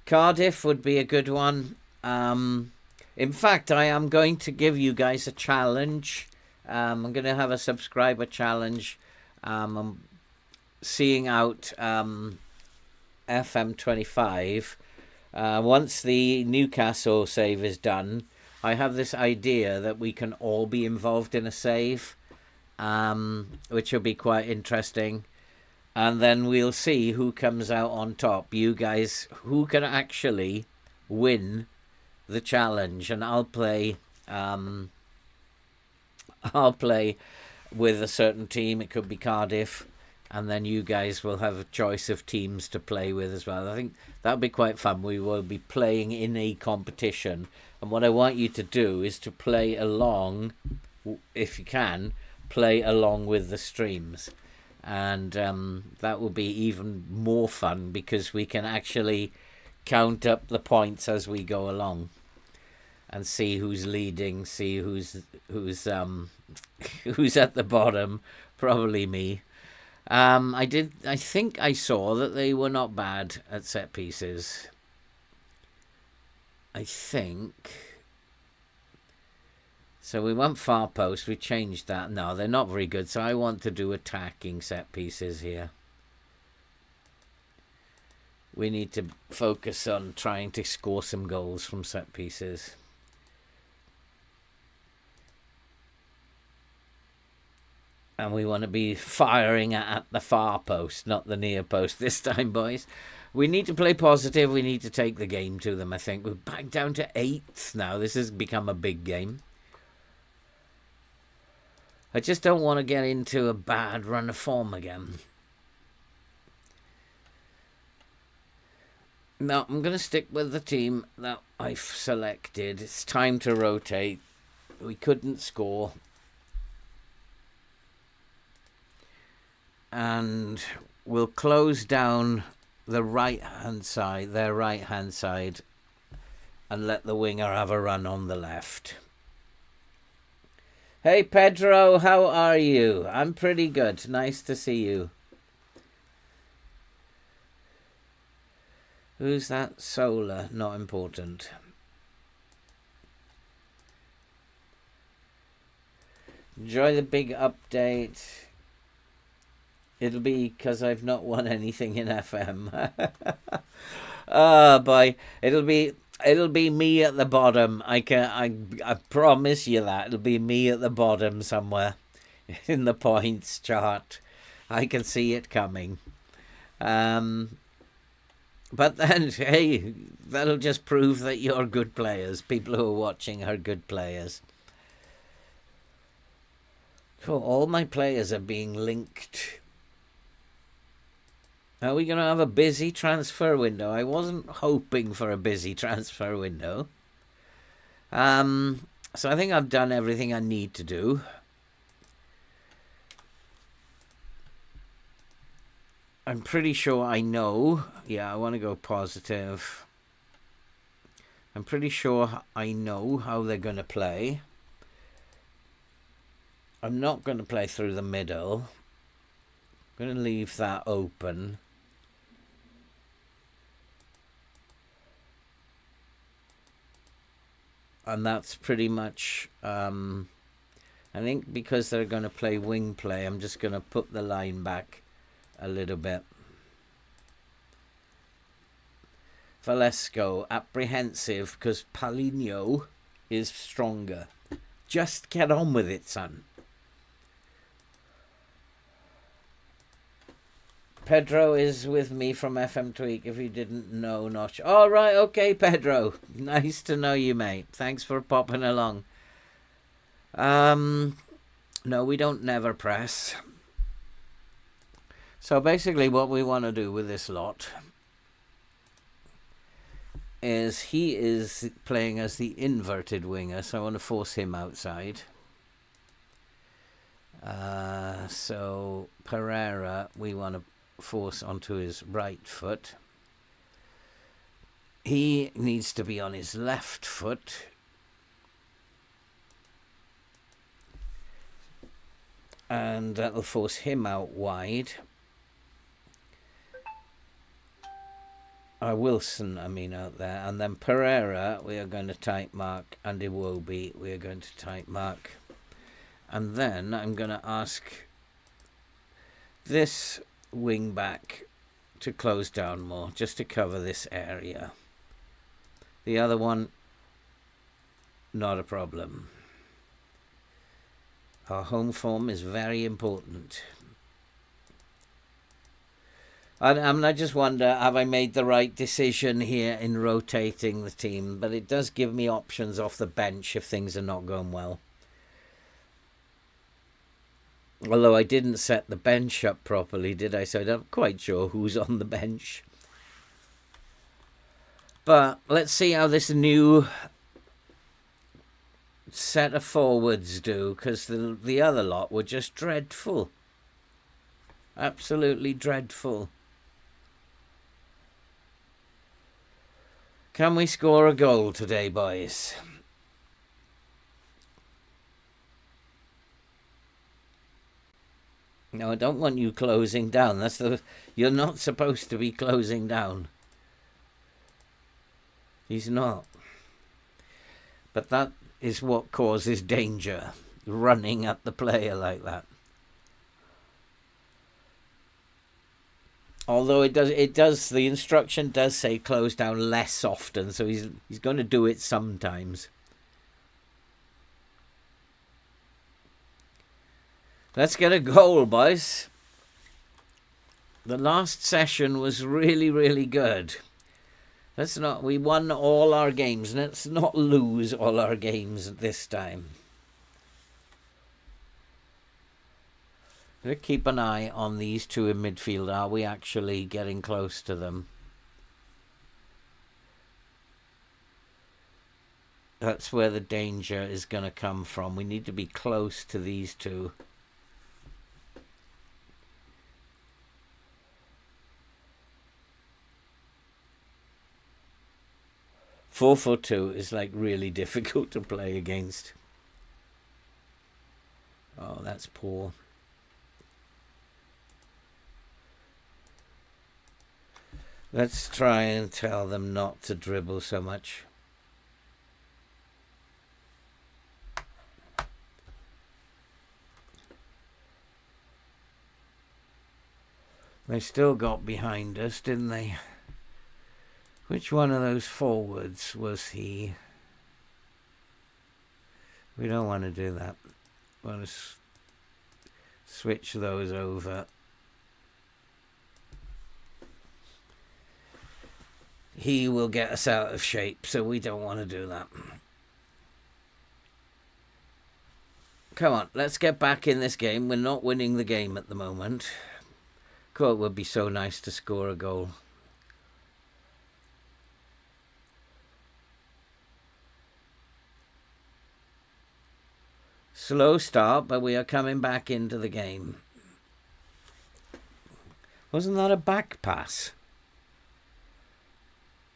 Cardiff would be a good one. In fact, I am going to give you guys a challenge. I'm going to have a subscriber challenge. I'm seeing out FM25. Once the Newcastle save is done, I have this idea that we can all be involved in a save, which will be quite interesting. And then we'll see who comes out on top. You guys, who can actually win the challenge. And I'll play with a certain team. It could be Cardiff. And then you guys will have a choice of teams to play with as well. I think that'll be quite fun. We will be playing in a competition. And what I want you to do is to play along, if you can, play along with the streams. And that will be even more fun, because we can actually count up the points as we go along and see who's leading, see who's at the bottom. Probably me. I think I saw that they were not bad at set pieces. I think. So we want far post. We changed that. No, they're not very good. So I want to do attacking set pieces here. We need to focus on trying to score some goals from set pieces. And we want to be firing at the far post, not the near post this time, boys. We need to play positive. We need to take the game to them, I think. We're back down to 8th now. This has become a big game. I just don't want to get into a bad run of form again. No, I'm going to stick with the team that I've selected. It's time to rotate. We couldn't score. And we'll close down the right-hand side, their right-hand side, and let the winger have a run on the left. Hey, Pedro, how are you? I'm pretty good. Nice to see you. Who's that? Solar. Not important. Enjoy the big update. It'll be because I've not won anything in FM. Oh boy, it'll be me at the bottom. I promise you that it'll be me at the bottom somewhere in the points chart. I can see it coming. But then, hey, that'll just prove that you're good players. People who are watching are good players. Cool. All my players are being linked. Are we going to have a busy transfer window? I wasn't hoping for a busy transfer window. So I think I've done everything I need to do. I'm pretty sure I know. Yeah, I want to go positive. I'm pretty sure I know how they're going to play. I'm not going to play through the middle. I'm going to leave that open. And that's pretty much, I think because they're going to play wing play, I'm just going to put the line back a little bit. Valesco, apprehensive because Paulinho is stronger. Just get on with it, son. Pedro is with me from FM Tweak, if you didn't know. Notch. All right, okay, Pedro. Nice to know you, mate. Thanks for popping along. No, we don't never press. So basically what we want to do with this lot is he is playing as the inverted winger, so I want to force him outside. So Pereira, we want to force onto his right foot. He needs to be on his left foot. And that'll force him out wide. Wilson, out there. And then Pereira, we are going to tight mark. And Iwobi, we are going to tight mark. And then I'm going to ask this wing back to close down more, just to cover this area. The other one, not a problem. Our home form is very important. And I just wonder, have I made the right decision here in rotating the team? But it does give me options off the bench if things are not going well. Although I didn't set the bench up properly, did I? So I'm not quite sure who's on the bench. But let's see how this new set of forwards do, because the other lot were just dreadful. Absolutely dreadful. Can we score a goal today, boys? No, I don't want you closing down. You're not supposed to be closing down. He's not. But that is what causes danger, running at the player like that. Although it does, the instruction does say close down less often, so he's going to do it sometimes. Let's get a goal, boys. The last session was really, really good. We won all our games. Let's not lose all our games this time. Let's keep an eye on these two in midfield. Are we actually getting close to them? That's where the danger is going to come from. We need to be close to these two. Four for two is like really difficult to play against. Oh, that's poor. Let's try and tell them not to dribble so much. They still got behind us, didn't they? Which one of those forwards was he? We don't want to do that. We want to switch those over. He will get us out of shape, so we don't want to do that. Come on, let's get back in this game. We're not winning the game at the moment. God, it would be so nice to score a goal. Slow start, but we are coming back into the game. Wasn't that a back pass?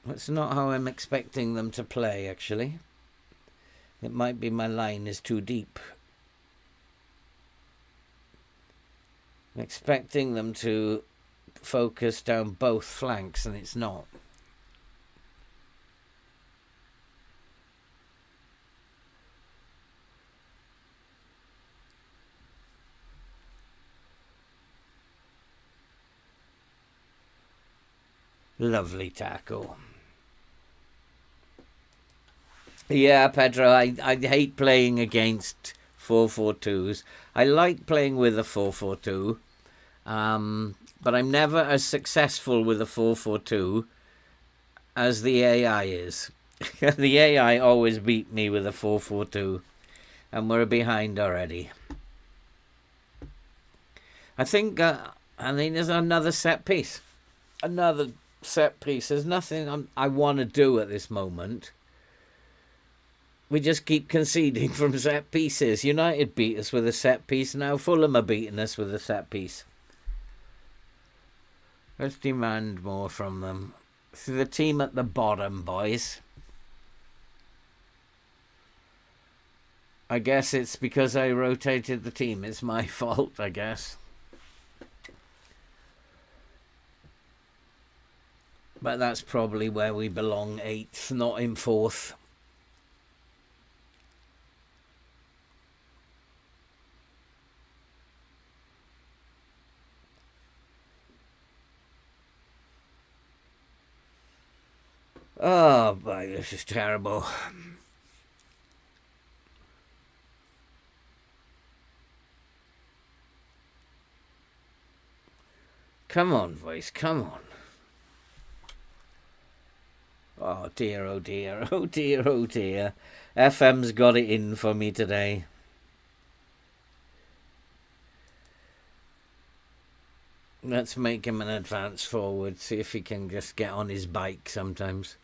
That's not how I'm expecting them to play, actually. It might be my line is too deep. I'm expecting them to focus down both flanks, and it's not. Lovely tackle. Yeah, Pedro, I hate playing against 4-4-2s. I like playing with a 4-4-2, but I'm never as successful with a 4-4-2 as the AI is. The AI always beat me with a 4-4-2, and we're behind already. I think there's another set piece. Another set piece. There's nothing I want to do at this moment. We just keep conceding from set pieces. United beat us with a set piece. Now Fulham are beating us with a set piece. Let's demand more from them. This is the team at the bottom, boys. I guess it's because I rotated the team. It's my fault, I guess. But that's probably where we belong, 8th, not in 4th. Oh, boy, this is terrible. Come on, boys, come on. Oh dear, oh dear, oh dear, oh dear. FM's got it in for me today. Let's make him an advance forward, see if he can just get on his bike sometimes.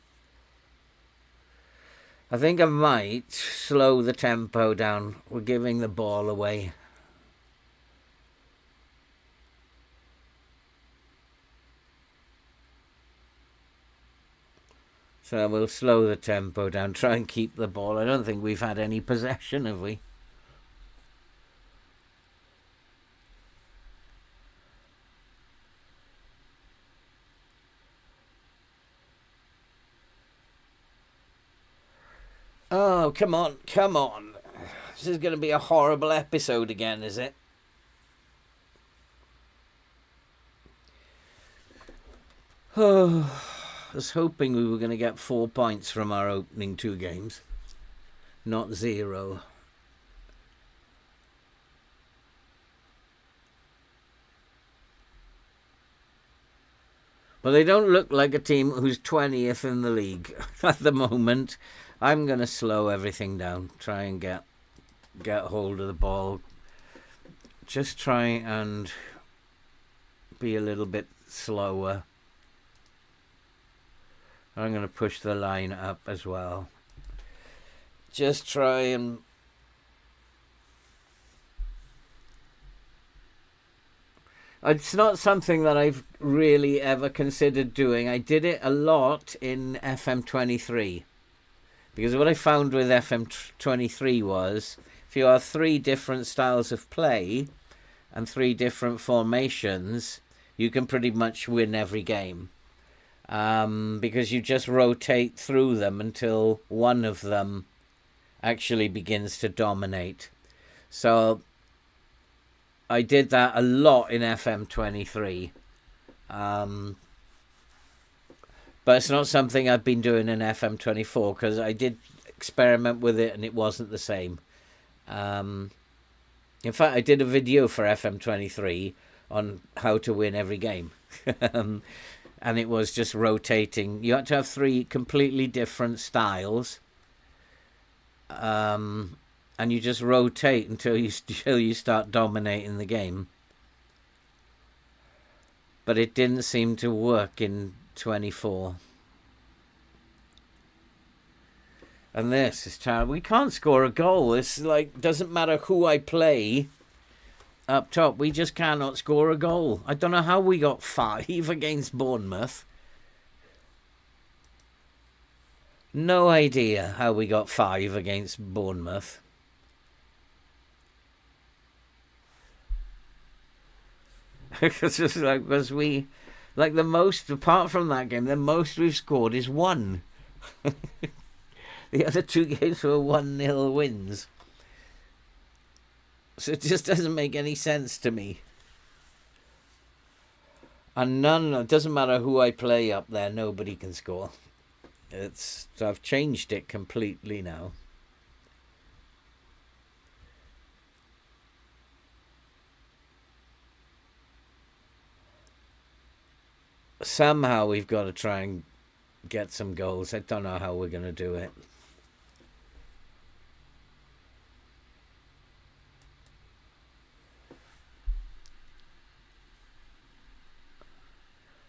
I think I might slow the tempo down. We're giving the ball away. So we'll slow the tempo down, try and keep the ball. I don't think we've had any possession, have we? Oh, come on, come on. This is going to be a horrible episode again, is it? Oh, I was hoping we were going to get 4 points from our opening 2 games, not 0. But they don't look like a team who's 20th in the league at the moment. I'm going to slow everything down, try and get hold of the ball. Just try and be a little bit slower. I'm going to push the line up as well. Just try and... It's not something that I've really ever considered doing. I did it a lot in FM23. Because what I found with FM23 was, if you have 3 different styles of play and 3 different formations, you can pretty much win every game. Because you just rotate through them until one of them actually begins to dominate. So I did that a lot in FM23. But it's not something I've been doing in FM24 because I did experiment with it and it wasn't the same. In fact, I did a video for FM23 on how to win every game. And it was just rotating. You had to have 3 completely different styles. And you just rotate until you start dominating the game. But it didn't seem to work in 24. And this is terrible. We can't score a goal. It's like, doesn't matter who I play up top, we just cannot score a goal. I don't know how we got 5 against Bournemouth. No idea how we got 5 against Bournemouth. It's just like, because we, like, the most, apart from that game, the most we've scored is 1. The other 2 games were 1-0 wins. So it just doesn't make any sense to me. And it doesn't matter who I play up there, nobody can score. I've changed it completely now. Somehow we've got to try and get some goals. I don't know how we're going to do it.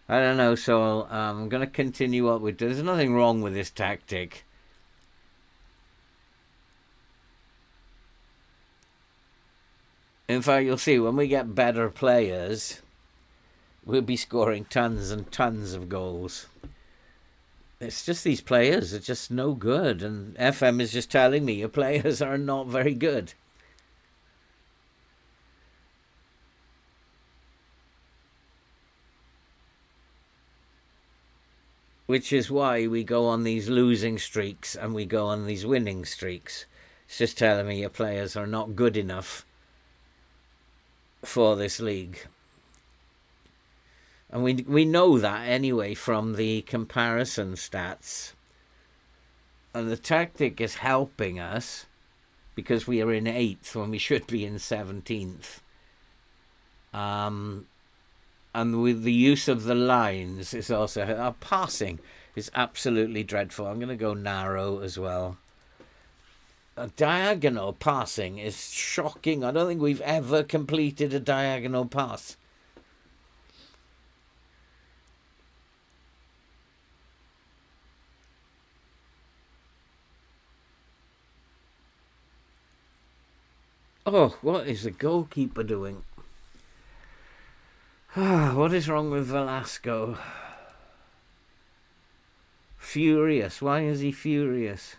I don't know, so I'm going to continue what we're doing. There's nothing wrong with this tactic. In fact, you'll see when we get better players, we'll be scoring tons and tons of goals. It's just these players are just no good, and FM is just telling me your players are not very good. Which is why we go on these losing streaks and we go on these winning streaks. It's just telling me your players are not good enough for this league. And we know that anyway from the comparison stats. And the tactic is helping us because we are in 8th when we should be in 17th. And with the use of the lines, it's also our passing is absolutely dreadful. I'm going to go narrow as well. A diagonal passing is shocking. I don't think we've ever completed a diagonal pass. Oh, what is the goalkeeper doing? What is wrong with Velasco? Furious. Why is he furious?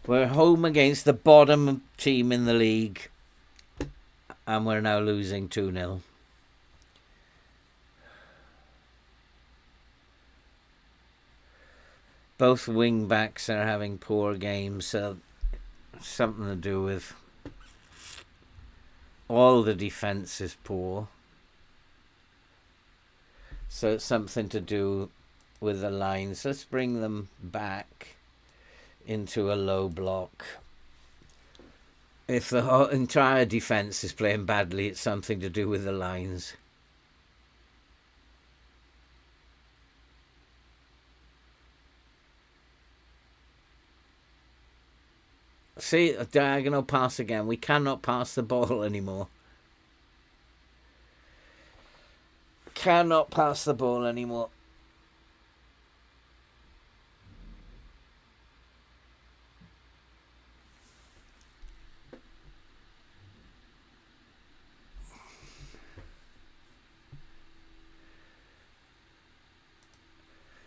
We're home against the bottom team in the league, and we're now losing 2-0. Both wing backs are having poor games, so something to do with all the defence is poor. So it's something to do with the lines. Let's bring them back into a low block. If the whole entire defence is playing badly, it's something to do with the lines. See, a diagonal pass again. We cannot pass the ball anymore. Cannot pass the ball anymore.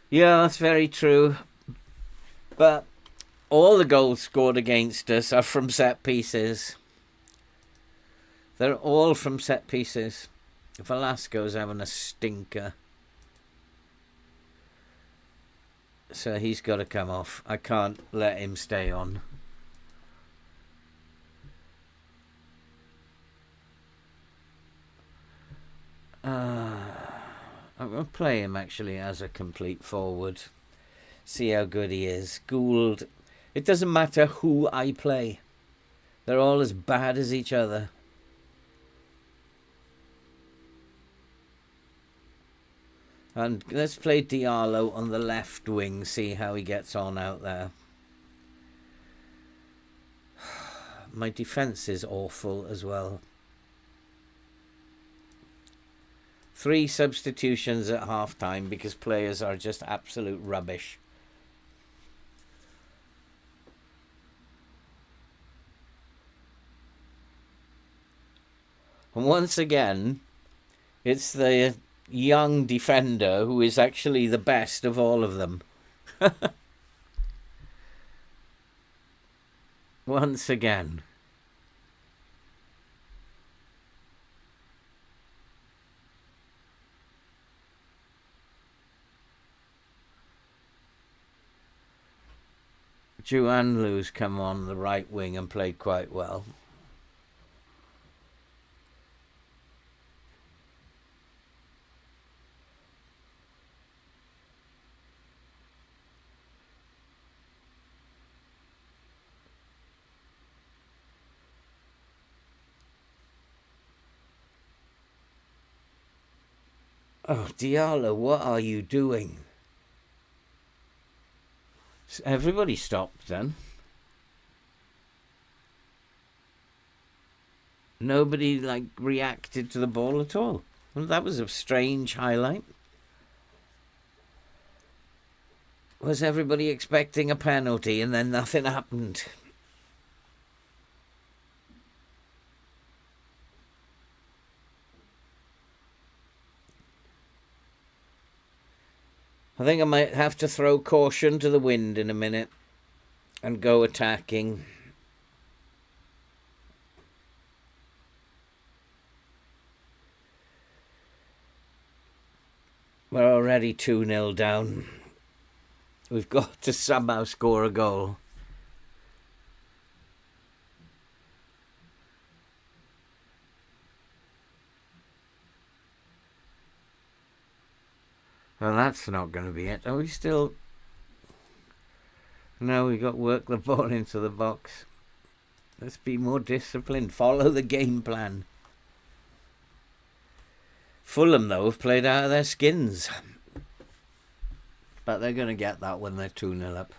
Yeah, that's very true. But all the goals scored against us are from set pieces. They're all from set pieces. Velasco's having a stinker. So he's got to come off. I can't let him stay on. I'm going to play him actually as a complete forward. See how good he is. Gould. It doesn't matter who I play. They're all as bad as each other. And let's play Diallo on the left wing, see how he gets on out there. My defence is awful as well. 3 substitutions at half-time because players are just absolute rubbish. And once again, it's the young defender who is actually the best of all of them. Once again. Juanlu's come on the right wing and played quite well. Oh, Diallo, what are you doing? Everybody stopped then. Nobody, reacted to the ball at all. Well, that was a strange highlight. Was everybody expecting a penalty and then nothing happened? I think I might have to throw caution to the wind in a minute and go attacking. We're already 2-0 down. We've got to somehow score a goal. Well, that's not going to be it. Are we still... No, we got to work the ball into the box. Let's be more disciplined. Follow the game plan. Fulham, though, have played out of their skins. But they're going to get that when they're 2-0 up.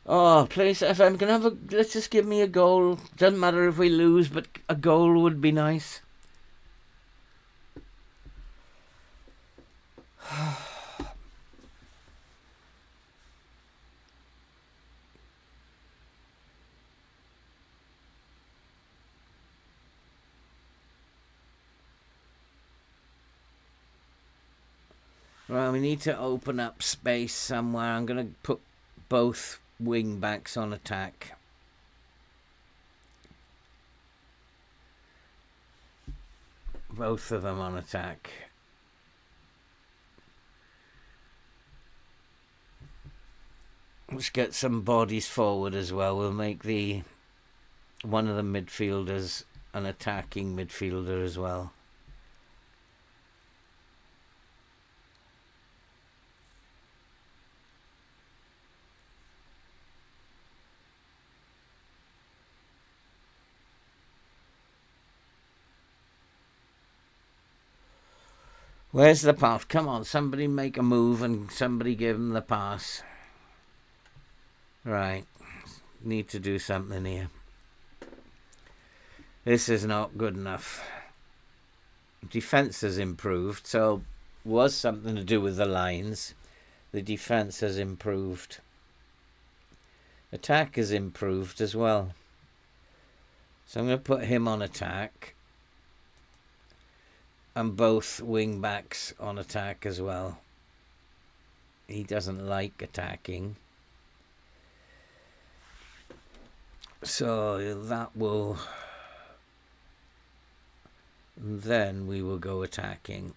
Oh, please, FM, can I have a... Let's just give me a goal. Doesn't matter if we lose, but a goal would be nice. Well, we need to open up space somewhere. I'm going to put both wing backs on attack. Both of them on attack. Let's get some bodies forward as well. We'll make one of the midfielders an attacking midfielder as well. Where's the pass? Come on, somebody make a move and somebody give him the pass. Right. Need to do something here. This is not good enough. Defence has improved, so was something to do with the lines. The defence has improved. Attack has improved as well. So I'm going to put him on attack. And both wing backs on attack as well. He doesn't like attacking. So that will... And then we will go attacking.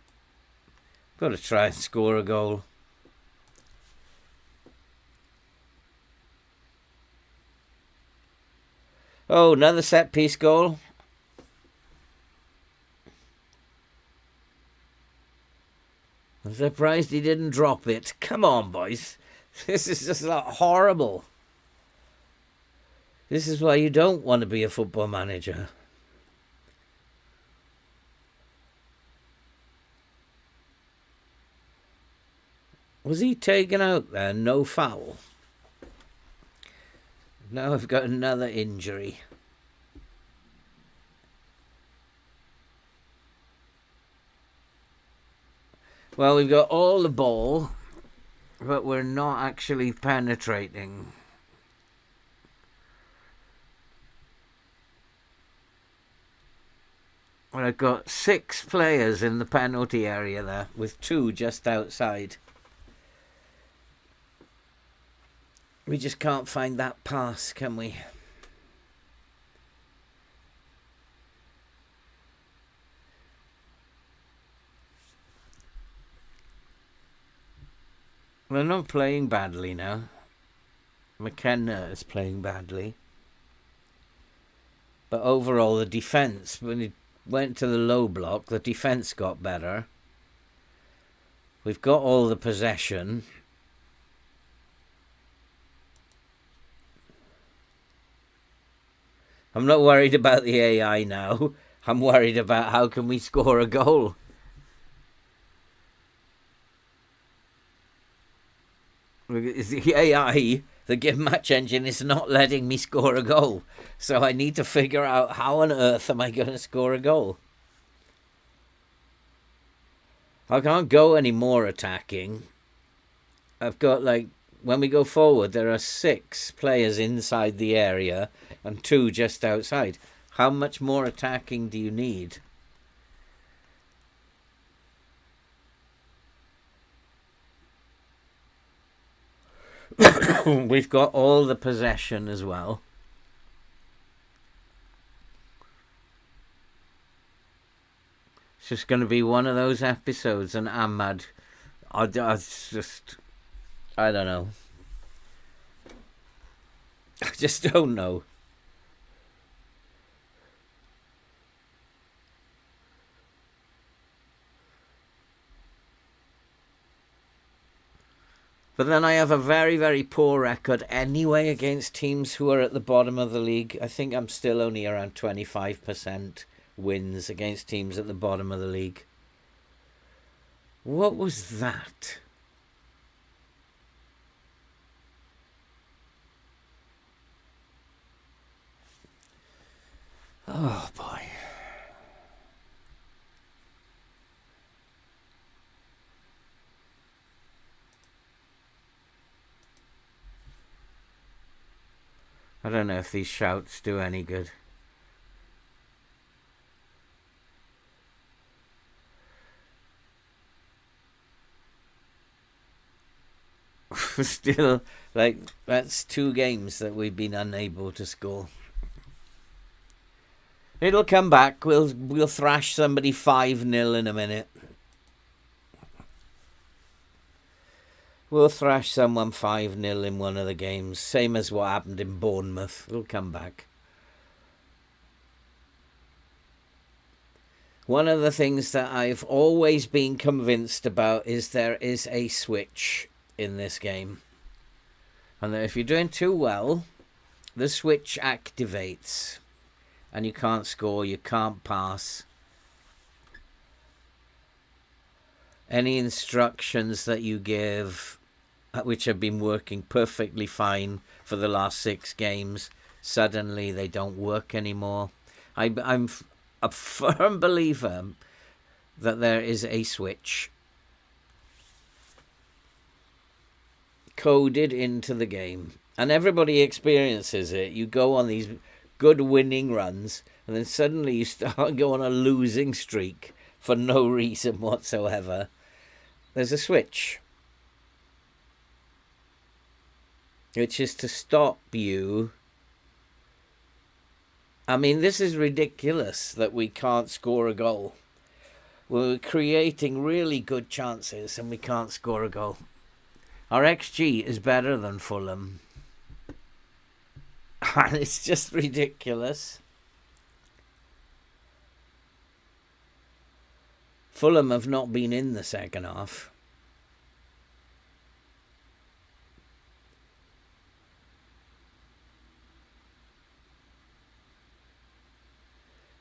Got to try and score a goal. Oh, another set piece goal. I'm surprised he didn't drop it. Come on, boys. This is just horrible. This is why you don't want to be a football manager. Was he taken out there? No foul. Now I've got another injury. Well, we've got all the ball, but we're not actually penetrating. Well, I've got 6 players in the penalty area there, with 2 just outside. We just can't find that pass, can we? We're not playing badly now. McKenna is playing badly. But overall, the defence, when it went to the low block, the defence got better. We've got all the possession. I'm not worried about the AI now. I'm worried about how can we score a goal. It's the AI, the Give Match Engine, is not letting me score a goal. So I need to figure out how on earth am I going to score a goal. I can't go any more attacking. I've got, like, when we go forward, there are 6 players inside the area and 2 just outside. How much more attacking do you need? We've got all the possession as well. It's just going to be one of those episodes, and Ahmad, I don't know. I just don't know. But then I have a very, very poor record anyway against teams who are at the bottom of the league. I think I'm still only around 25% wins against teams at the bottom of the league. What was that? Oh, boy. I don't know if these shouts do any good. Still, like, that's 2 games that we've been unable to score. It'll come back. We'll thrash somebody 5-0 in a minute. We'll thrash someone 5-0 in one of the games. Same as what happened in Bournemouth. It'll come back. One of the things that I've always been convinced about is there is a switch in this game. And that if you're doing too well, the switch activates. And you can't score, you can't pass. Any instructions that you give, which have been working perfectly fine for the last 6 games, suddenly they don't work anymore. I'm a firm believer that there is a switch coded into the game, and everybody experiences it. You go on these good winning runs, and then suddenly you start going on a losing streak for no reason whatsoever. There's a switch, which is to stop you. I mean, this is ridiculous that we can't score a goal. We're creating really good chances and we can't score a goal. Our XG is better than Fulham. And it's just ridiculous. Fulham have not been in the second half.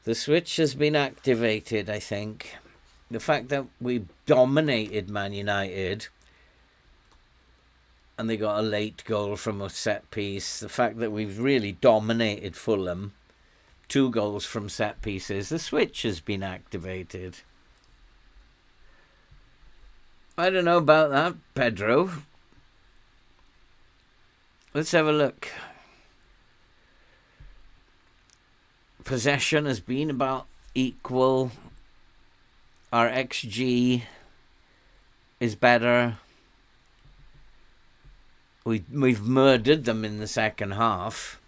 The switch has been activated, I think. The fact that we dominated Man United and they got a late goal from a set piece. The fact that we've really dominated Fulham, 2 goals from set pieces. The switch has been activated. I don't know about that, Pedro. Let's have a look. Possession has been about equal. Our XG is better. We've murdered them in the second half.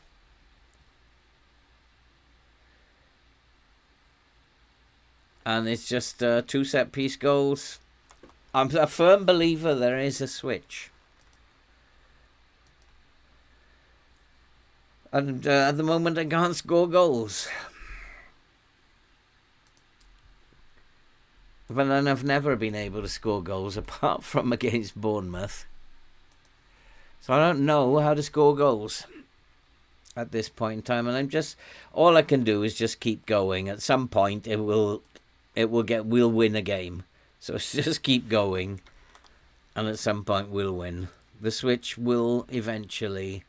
And it's just 2 set-piece goals. I'm a firm believer there is a switch. And at the moment I can't score goals. But then I've never been able to score goals apart from against Bournemouth. So I don't know how to score goals. at this point in time, and I'm just, all I can do is just keep going. At some point we'll win a game. So just keep going, and at some point we'll win. The switch will eventually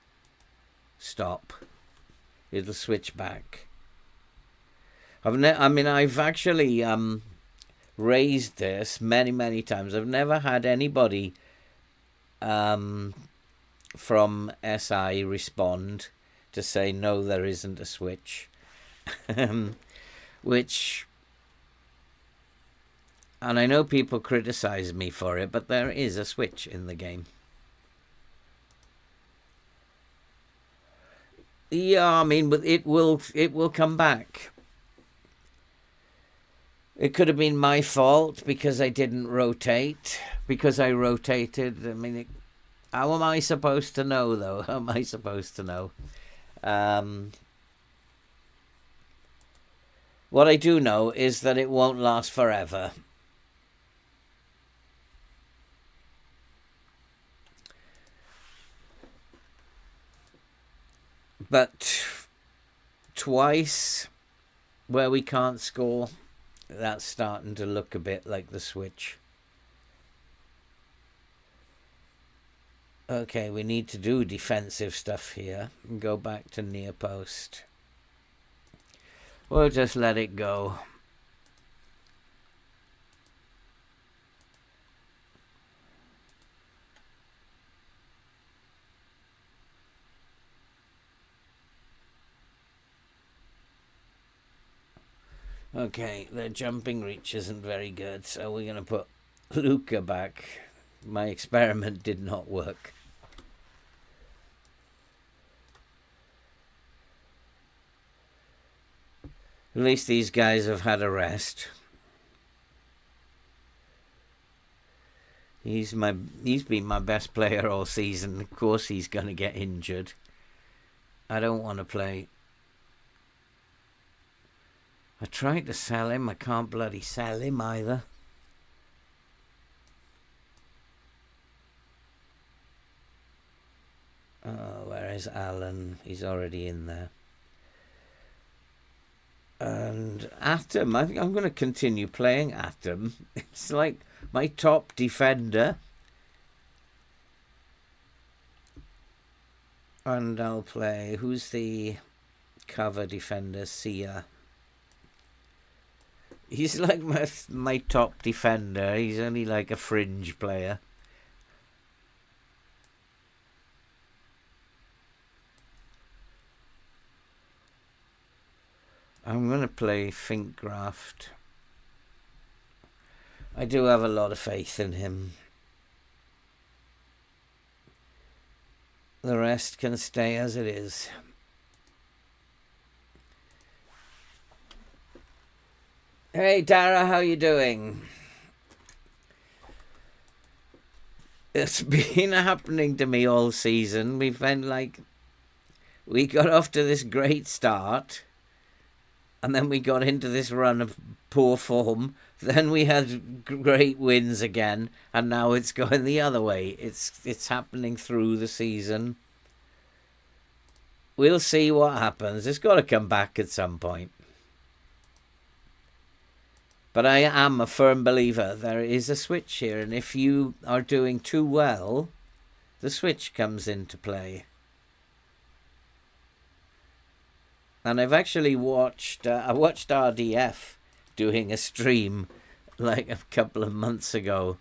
stop. It'll switch back. I've actually raised this many times. I've never had anybody from SI respond to say no, there isn't a switch. Which, and I know people criticize me for it, but there is a switch in the game. Yeah, I mean, but it will come back. It could have been my fault because I didn't rotate. Because I rotated. I mean, how am I supposed to know, though? How am I supposed to know? What I do know is that it won't last forever. But twice where we can't score, that's starting to look a bit like the switch. Okay, we need to do defensive stuff here and go back to near post. We'll just let it go. Okay, the jumping reach isn't very good, so we're going to put Luca back. My experiment did not work. At least these guys have had a rest. He's been my best player all season. Of course he's going to get injured. I don't want to play. I tried to sell him. I can't bloody sell him either. Oh, where is Alan? He's already in there. And Atom, I think I'm going to continue playing Atom. It's like my top defender. And I'll play, who's the cover defender? Sia. He's like my top defender. He's only like a fringe player. I'm going to play Finkgraft. I do have a lot of faith in him. The rest can stay as it is. Hey Dara, how you doing? It's been happening to me all season. We've been we got off to this great start, and then we got into this run of poor form. Then we had great wins again, and now it's going the other way. It's happening through the season. We'll see what happens. It's got to come back at some point. But I am a firm believer there is a switch here, and if you are doing too well, the switch comes into play. And I've actually watched RDF doing a stream like a couple of months ago,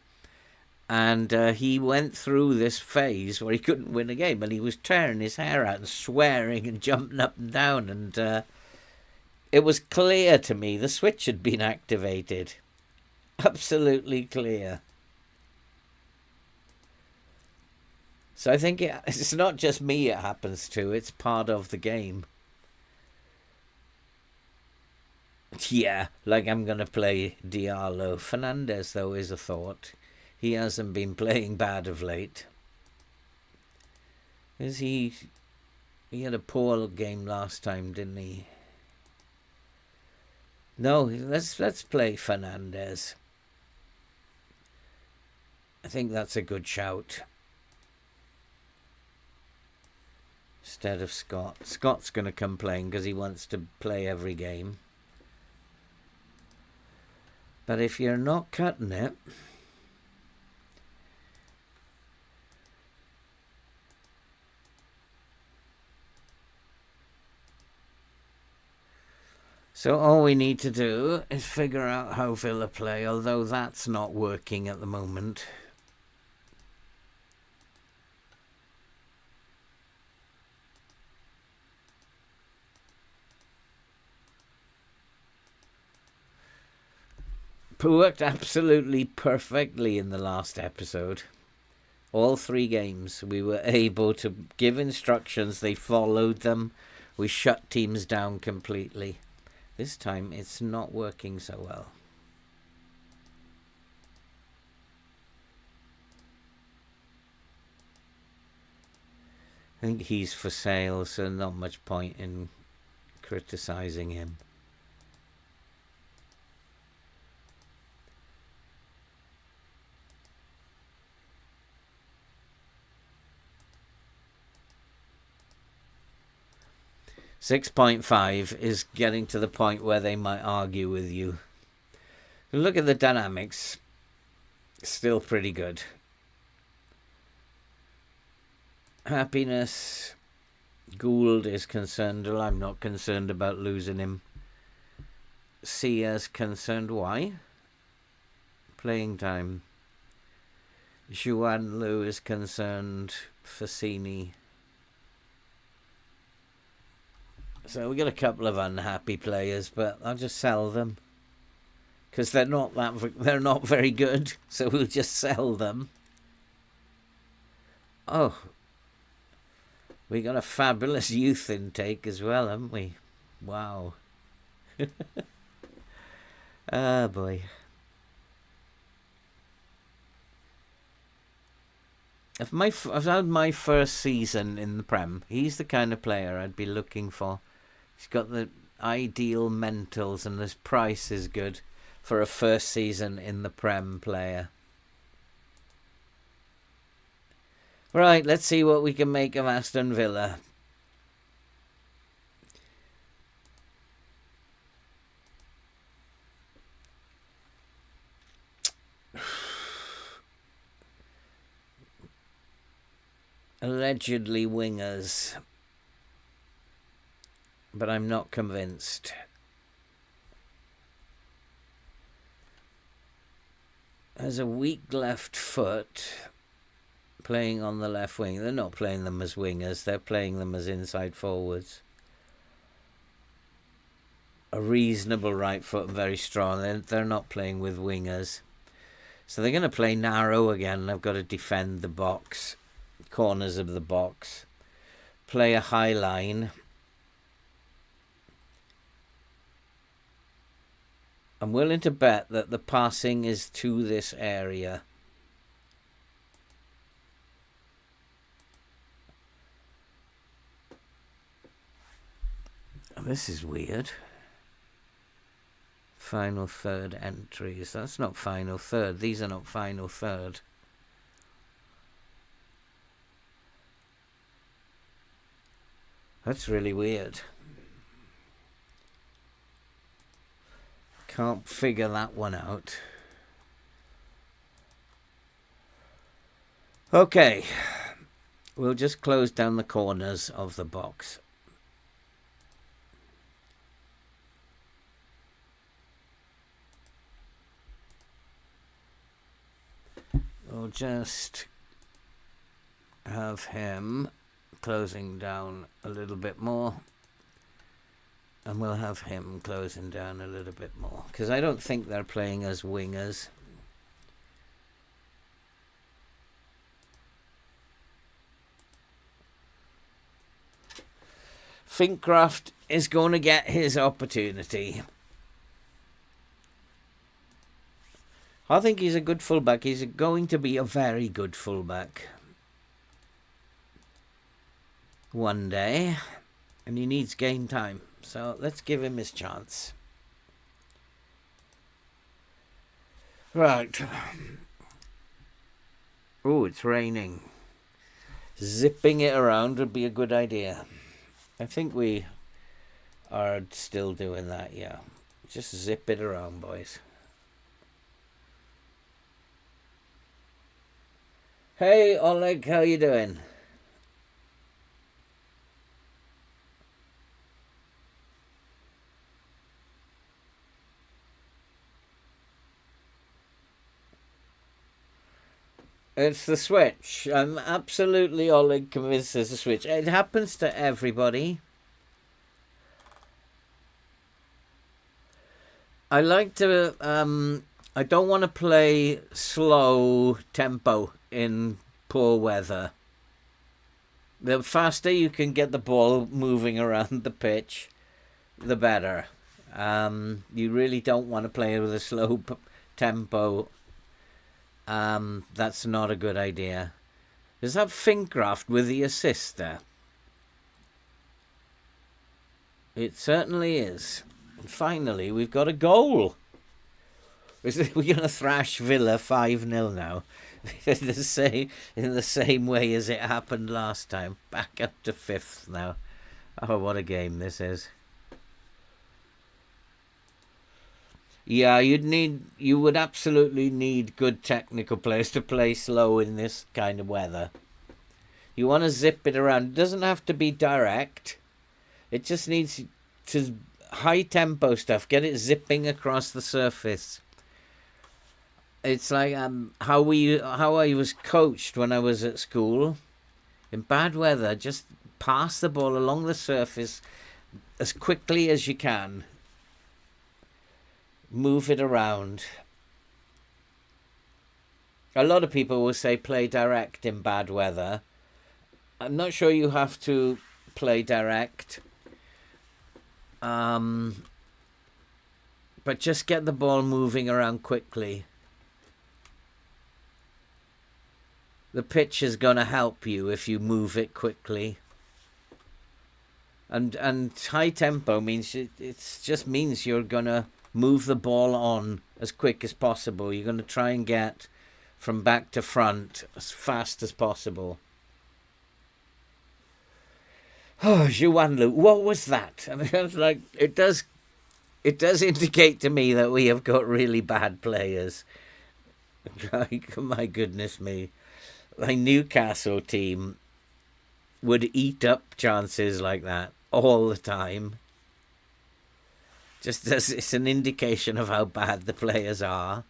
and he went through this phase where he couldn't win a game, and he was tearing his hair out and swearing and jumping up and down, and it was clear to me the switch had been activated. Absolutely clear. So I think it's not just me it happens to, it's part of the game. Yeah, like I'm going to play Diallo. Fernandez, though, is a thought. He hasn't been playing bad of late. He had a poor game last time, didn't he? No, let's play Fernandez. I think that's a good shout. instead of Scott. Scott's going to complain because he wants to play every game. But if you're not cutting it, so all we need to do is figure out how Villa play, although that's not working at the moment. It worked absolutely perfectly in the last episode. All 3 games we were able to give instructions, they followed them, we shut teams down completely. This time it's not working so well. I think he's for sale, so not much point in criticising him. .5 is getting to the point where they might argue with you. Look at the dynamics. Still pretty good. Happiness. Gould is concerned. Well, I'm not concerned about losing him. Sia's concerned. Why? Playing time. Juan Lu is concerned. Fassini. So we got a couple of unhappy players, but I'll just sell them because they're not very good. So we'll just sell them. Oh, we got a fabulous youth intake as well, haven't we? Wow. Ah, boy. I've had my first season in the Prem. He's the kind of player I'd be looking for. He's got the ideal mentals and his price is good for a first season in the Prem player. Right, let's see what we can make of Aston Villa. Allegedly wingers. But I'm not convinced. Has a weak left foot, playing on the left wing. They're not playing them as wingers, they're playing them as inside forwards. A reasonable right foot and very strong. They're not playing with wingers. So they're going to play narrow again. They've got to defend the box, corners of the box. Play a high line. I'm willing to bet that the passing is to this area. This is weird. Final third entries. That's not final third. These are not final third. That's really weird. Can't figure that one out. Okay. We'll just close down the corners of the box. We'll just have him closing down a little bit more. And we'll have him closing down a little bit more. Because I don't think they're playing as wingers. Fincraft is going to get his opportunity. I think he's a good fullback. He's going to be a very good fullback one day. And he needs game time. So let's give him his chance. Right. Oh, it's raining. zipping it around would be a good idea. I think we are still doing that, yeah. Just zip it around, boys. Hey, Oleg, how you doing? It's the Switch. I'm absolutely, Oleg, convinced it's the Switch. It happens to everybody. I like to, I don't want to play slow tempo in poor weather. The faster you can get the ball moving around the pitch, the better. You really don't want to play with a slow tempo. That's not a good idea. Is that Fincraft with the assist there? It certainly is. And finally, we've got a goal. We're going to thrash Villa 5-0 now. in the same way as it happened last time. Back up to 5th now. Oh, what a game this is. Yeah, you would absolutely need good technical players to play slow in this kind of weather. You want to zip it around. It doesn't have to be direct. It just needs to high tempo stuff. Get it zipping across the surface. It's like how I was coached when I was at school. In bad weather, just pass the ball along the surface as quickly as you can. Move it around. A lot of people will say play direct in bad weather. I'm not sure you have to play direct. But just get the ball moving around quickly. The pitch is going to help you if you move it quickly. And high tempo means it just means you're going to move the ball on as quick as possible. You're going to try and get from back to front as fast as possible. Oh, Juanlu, what was that? I mean, it's like it does indicate to me that we have got really bad players. Like, my goodness me. My Newcastle team would eat up chances like that all the time. Just as it's an indication of how bad the players are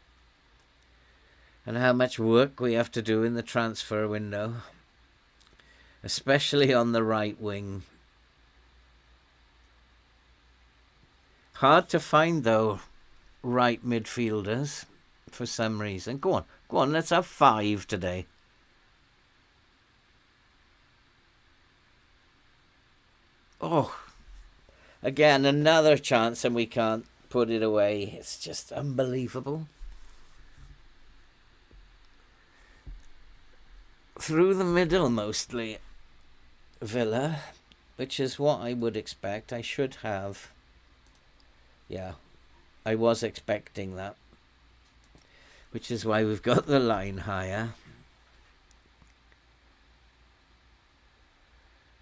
and how much work we have to do in the transfer window, especially on the right wing. Hard to find, though, right midfielders for some reason. Go on, let's have 5 today. Oh, again, another chance and we can't put it away. It's just unbelievable. Through the middle, mostly, Villa, which is what I would expect. I should have. Yeah, I was expecting that. Which is why we've got the line higher.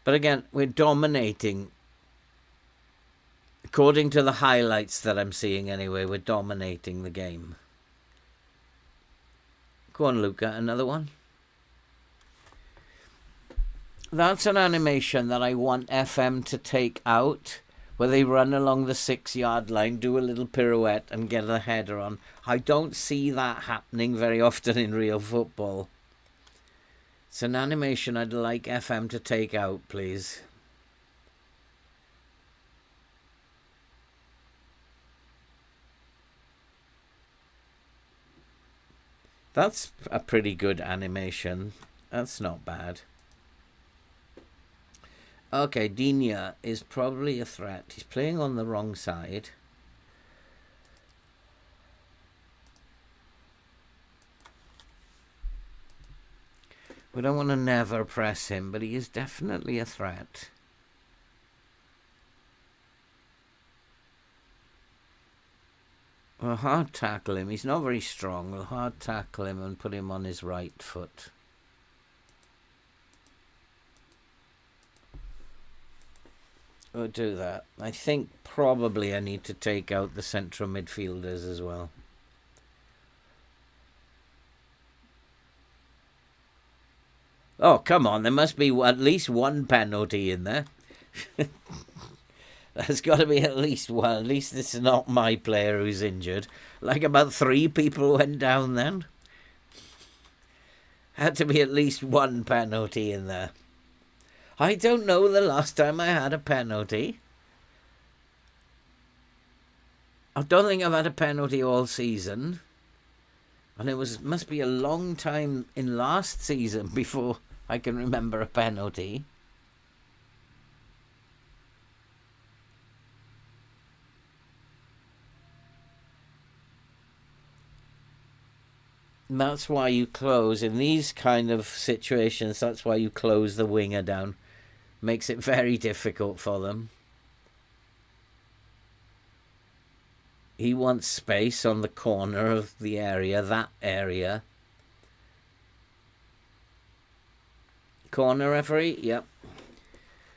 But again, we're dominating. According to the highlights that I'm seeing anyway, we're dominating the game. Go on, Luca, another one. That's an animation that I want FM to take out, where they run along the 6-yard line, do a little pirouette and get a header on. I don't see that happening very often in real football. It's an animation I'd like FM to take out, please. That's a pretty good animation. That's not bad. Okay, Digne is probably a threat. He's playing on the wrong side. We don't want to never press him, but he is definitely a threat. We'll hard tackle him. He's not very strong. We'll hard tackle him and put him on his right foot. we'll do that. I think probably I need to take out the central midfielders as well. Oh, come on. There must be at least one penalty in there. There's got to be at least one. At least it's not my player who's injured. Like about 3 people went down then. Had to be at least one penalty in there. I don't know the last time I had a penalty. I don't think I've had a penalty all season. And it must be a long time in last season before I can remember a penalty. And that's why you close, in these kind of situations, that's why you close the winger down. Makes it very difficult for them. He wants space on the corner of the area, that area. Corner referee? Yep.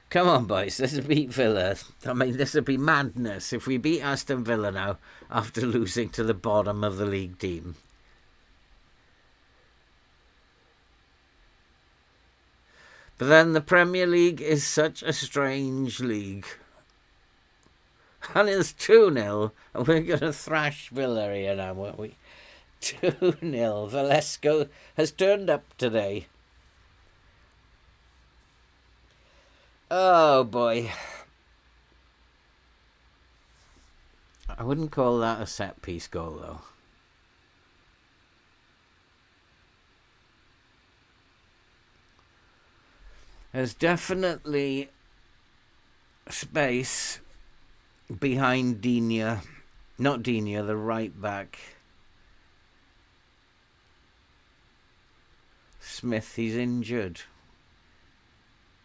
Come on, boys. Let's beat Villa. I mean, this would be madness if we beat Aston Villa now after losing to the bottom of the league team. But then the Premier League is such a strange league. And it's 2-0, and we're going to thrash Villa here now, won't we? 2-0. Velasco has turned up today. Oh, boy. I wouldn't call that a set-piece goal, though. There's definitely space behind Digne. Not Digne, the right back. Smith, he's injured.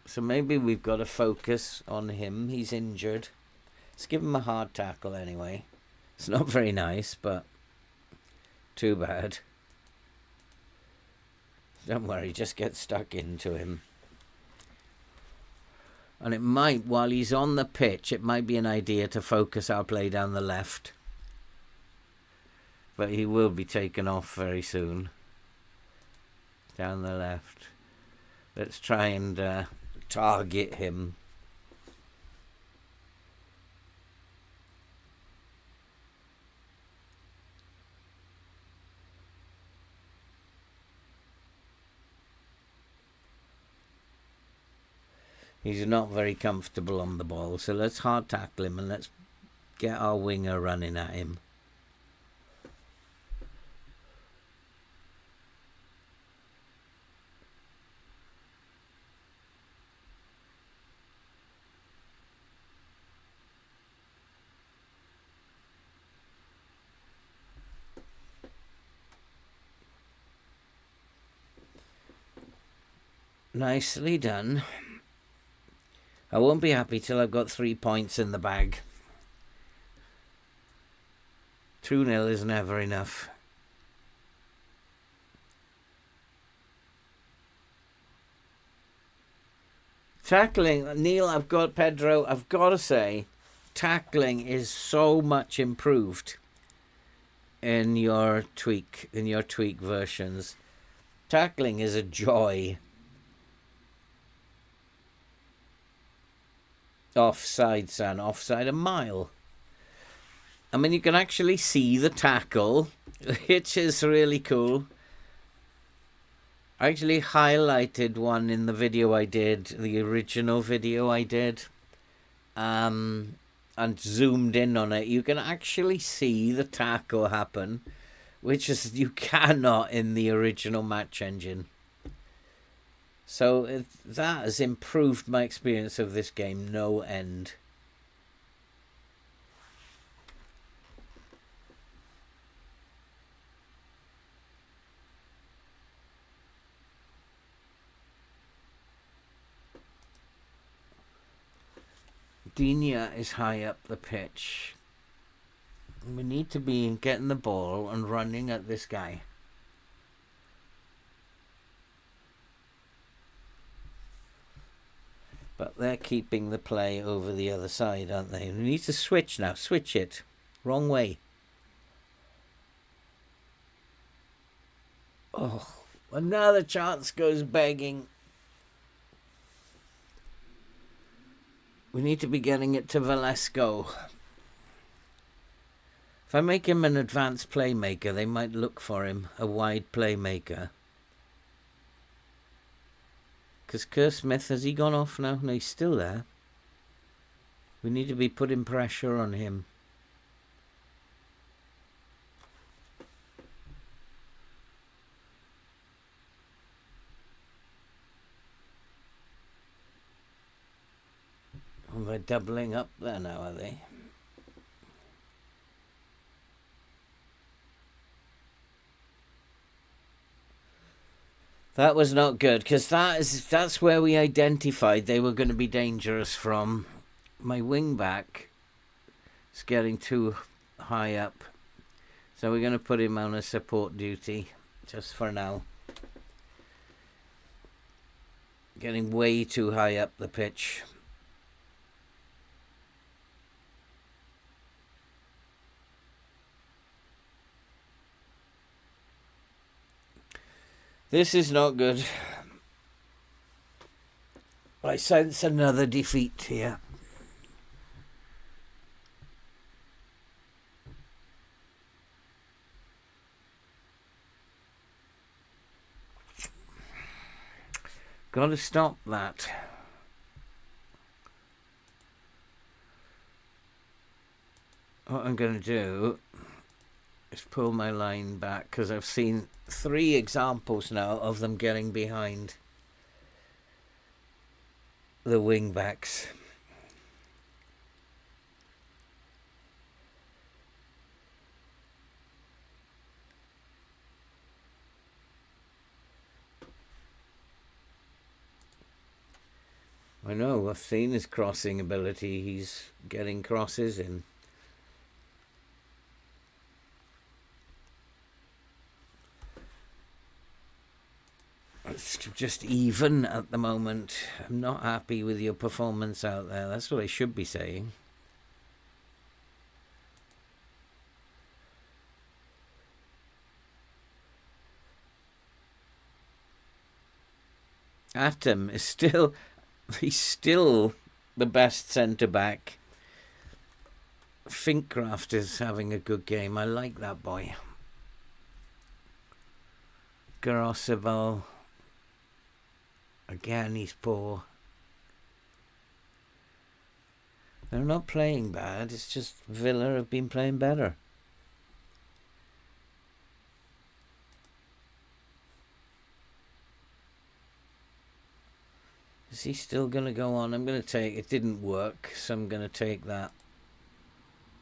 So maybe we've got to focus on him. He's injured. Let's give him a hard tackle anyway. It's not very nice, but too bad. Don't worry, just get stuck into him. And it might, while he's on the pitch, it might be an idea to focus our play down the left. But he will be taken off very soon. Down the left. Let's try and target him. He's not very comfortable on the ball, so let's hard tackle him and let's get our winger running at him. Nicely done. I won't be happy till I've got 3 points in the bag. 2-0 is never enough. Tackling, Neil, I've got to say, tackling is so much improved in your tweak versions. Tackling is a joy. Offside, son. Offside a mile. I mean, you can actually see the tackle, which is really cool. I actually highlighted one in the video I did, the original video I did, and zoomed in on it. You can actually see the tackle happen, which is you cannot in the original match engine. So that has improved my experience of this game no end. Digne is high up the pitch. We need to be getting the ball and running at this guy. But they're keeping the play over the other side, aren't they? We need to switch now. Switch it. Wrong way. Oh, another chance goes begging. We need to be getting it to Velasco. If I make him an advanced playmaker, they might look for him, a wide playmaker. Because Kerr Smith, has he gone off now? No, he's still there. We need to be putting pressure on him. Oh, they're doubling up there now, are they? That was not good, because that's where we identified they were going to be dangerous from. My wing back is getting too high up, so we're going to put him on a support duty just for now. Getting way too high up the pitch. This is not good. I sense another defeat here. Got to stop that. What I'm going to do is pull my line back, because I've seen 3 examples now of them getting behind the wing backs. I know, I've seen his crossing ability. He's getting crosses in. It's just even at the moment. I'm not happy with your performance out there. That's what I should be saying. Atom is still... He's still the best centre-back. Finkcraft is having a good game. I like that boy. Garosibal. Again, he's poor. They're not playing bad. It's just Villa have been playing better. Is he still going to go on? I'm going to take... It didn't work, so I'm going to take that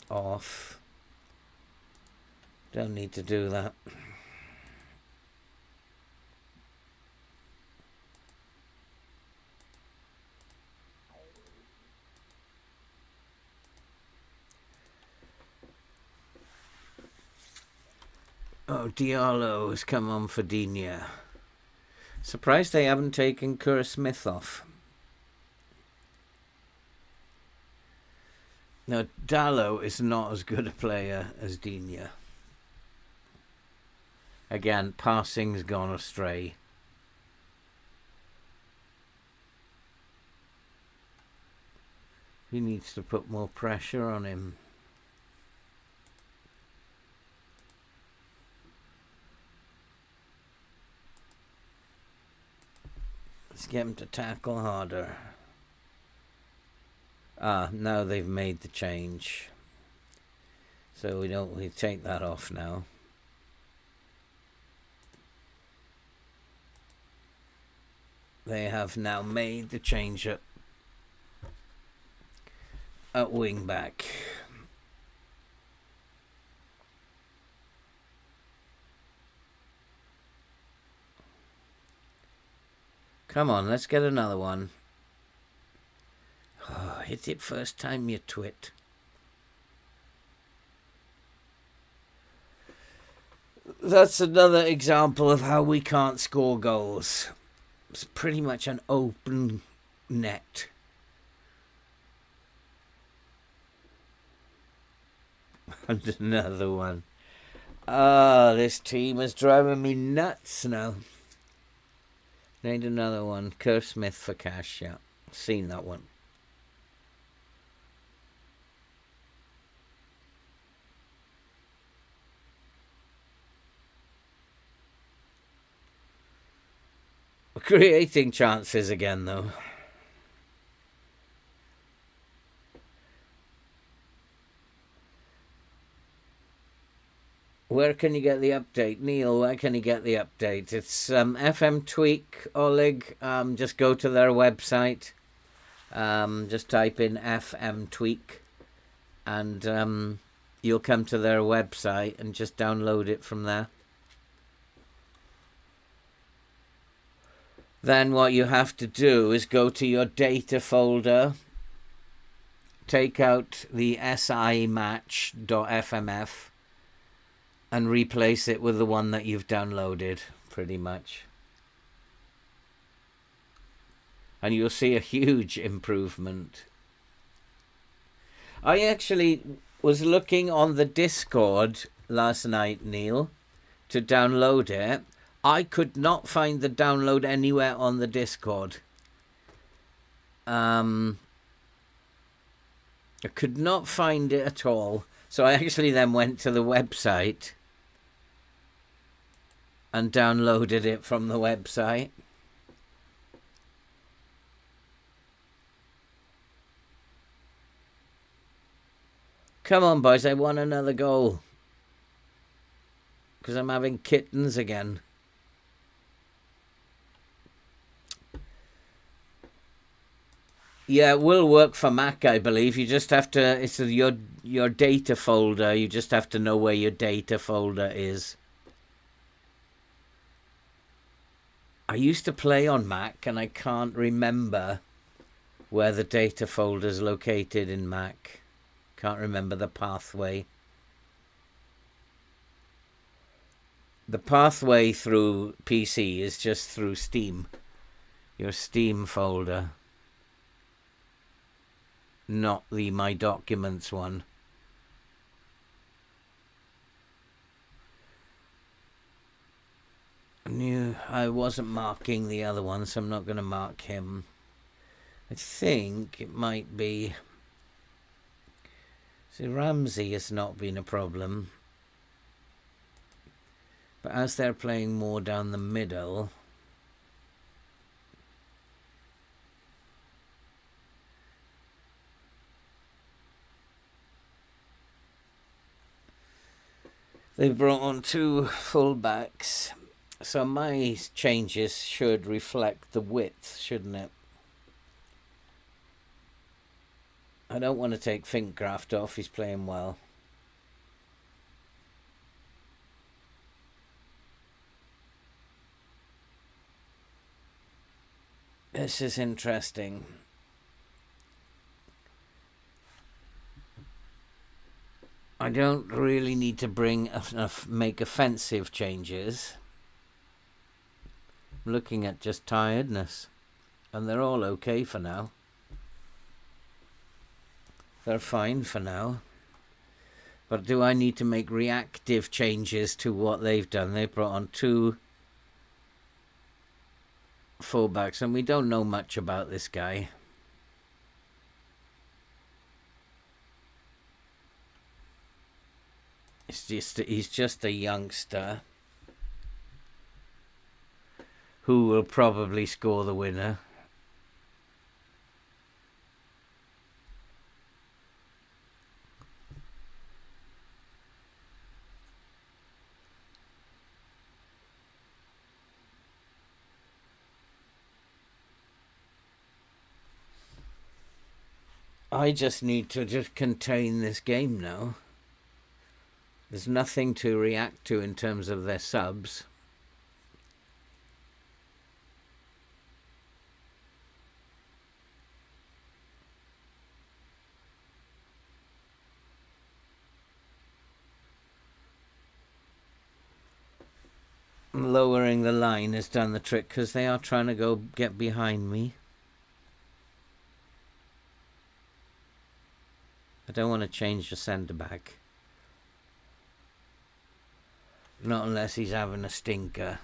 off. Don't need to do that. Oh, Diallo has come on for Digne. Surprised they haven't taken Kerr Smith off. Now, Diallo is not as good a player as Digne. Again, passing's gone astray. He needs to put more pressure on him. Let's get him to tackle harder. Ah, now they've made the change. So we take that off now. They have now made the change at wing back. Come on, let's get another one. Oh, hit it first time, you twit. That's another example of how we can't score goals. It's pretty much an open net. And another one. Oh, this team is driving me nuts now. Need another one. Kerr Smith for cash, yeah. Seen that one. Creating chances again, though. Where can you get the update? Neil, where can you get the update? It's FM Tweak, Oleg. Just go to their website. Just type in FM Tweak and you'll come to their website and just download it from there. Then what you have to do is go to your data folder, take out the simatch.fmf and replace it with the one that you've downloaded, pretty much. And you'll see a huge improvement. I actually was looking on the Discord last night, Neil, to download it. I could not find the download anywhere on the Discord. I could not find it at all. So I actually then went to the website and downloaded it from the website. Come on, boys, I want another goal. Because I'm having kittens again. Yeah, it will work for Mac, I believe. You just have to, it's your data folder. You just have to know where your data folder is. I used to play on Mac and I can't remember where the data folder is located in Mac. Can't remember the pathway. The pathway through PC is just through Steam. Your Steam folder. Not the My Documents one. I wasn't marking the other one, so I'm not going to mark him. I think it might be... See, Ramsey has not been a problem. But as they're playing more down the middle... They brought on 2 fullbacks. So my changes should reflect the width, shouldn't it? I don't want to take Finkgraft off. He's playing well. This is interesting. I don't really need to make offensive changes. I'm looking at just tiredness. And they're all okay for now. They're fine for now. But do I need to make reactive changes to what they've done? They brought on 2 fullbacks, and we don't know much about this guy. He's just a youngster who will probably score the winner. I just need to just contain this game now. There's nothing to react to in terms of their subs. Lowering the line has done the trick because they are trying to go get behind me. I don't want to change the centre back. Not unless he's having a stinker.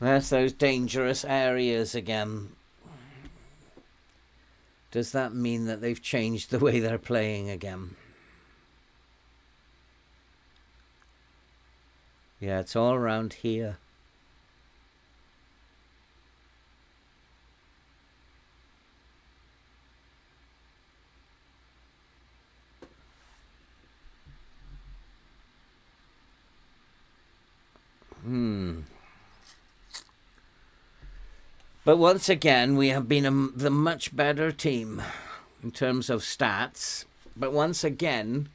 There's those dangerous areas again. Does that mean that they've changed the way they're playing again? Yeah, it's all around here. But once again, we have been the much better team in terms of stats. But once again,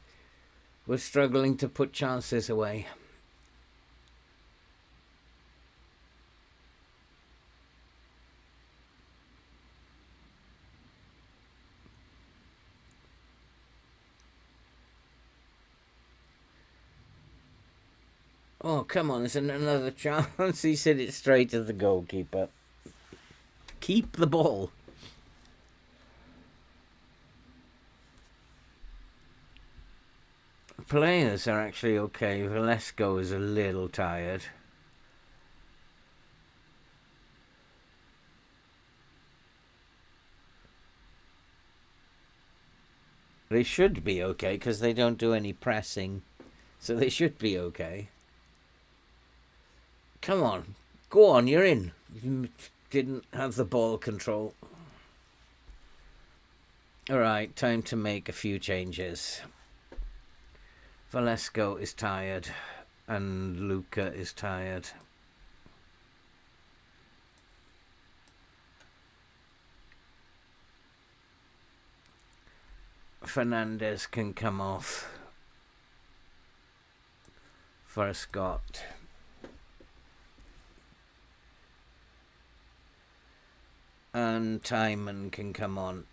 we're struggling to put chances away. Oh, come on, isn't another chance? He said it straight to the goalkeeper. Keep the ball. Players are actually okay. Velasco is a little tired. They should be okay because they don't do any pressing. So they should be okay. Come on. Go on, you're in. You didn't have the ball control. Alright, time to make a few changes. Velasco is tired. And Luca is tired. Fernandez can come off for a Scott. And Timon can come on.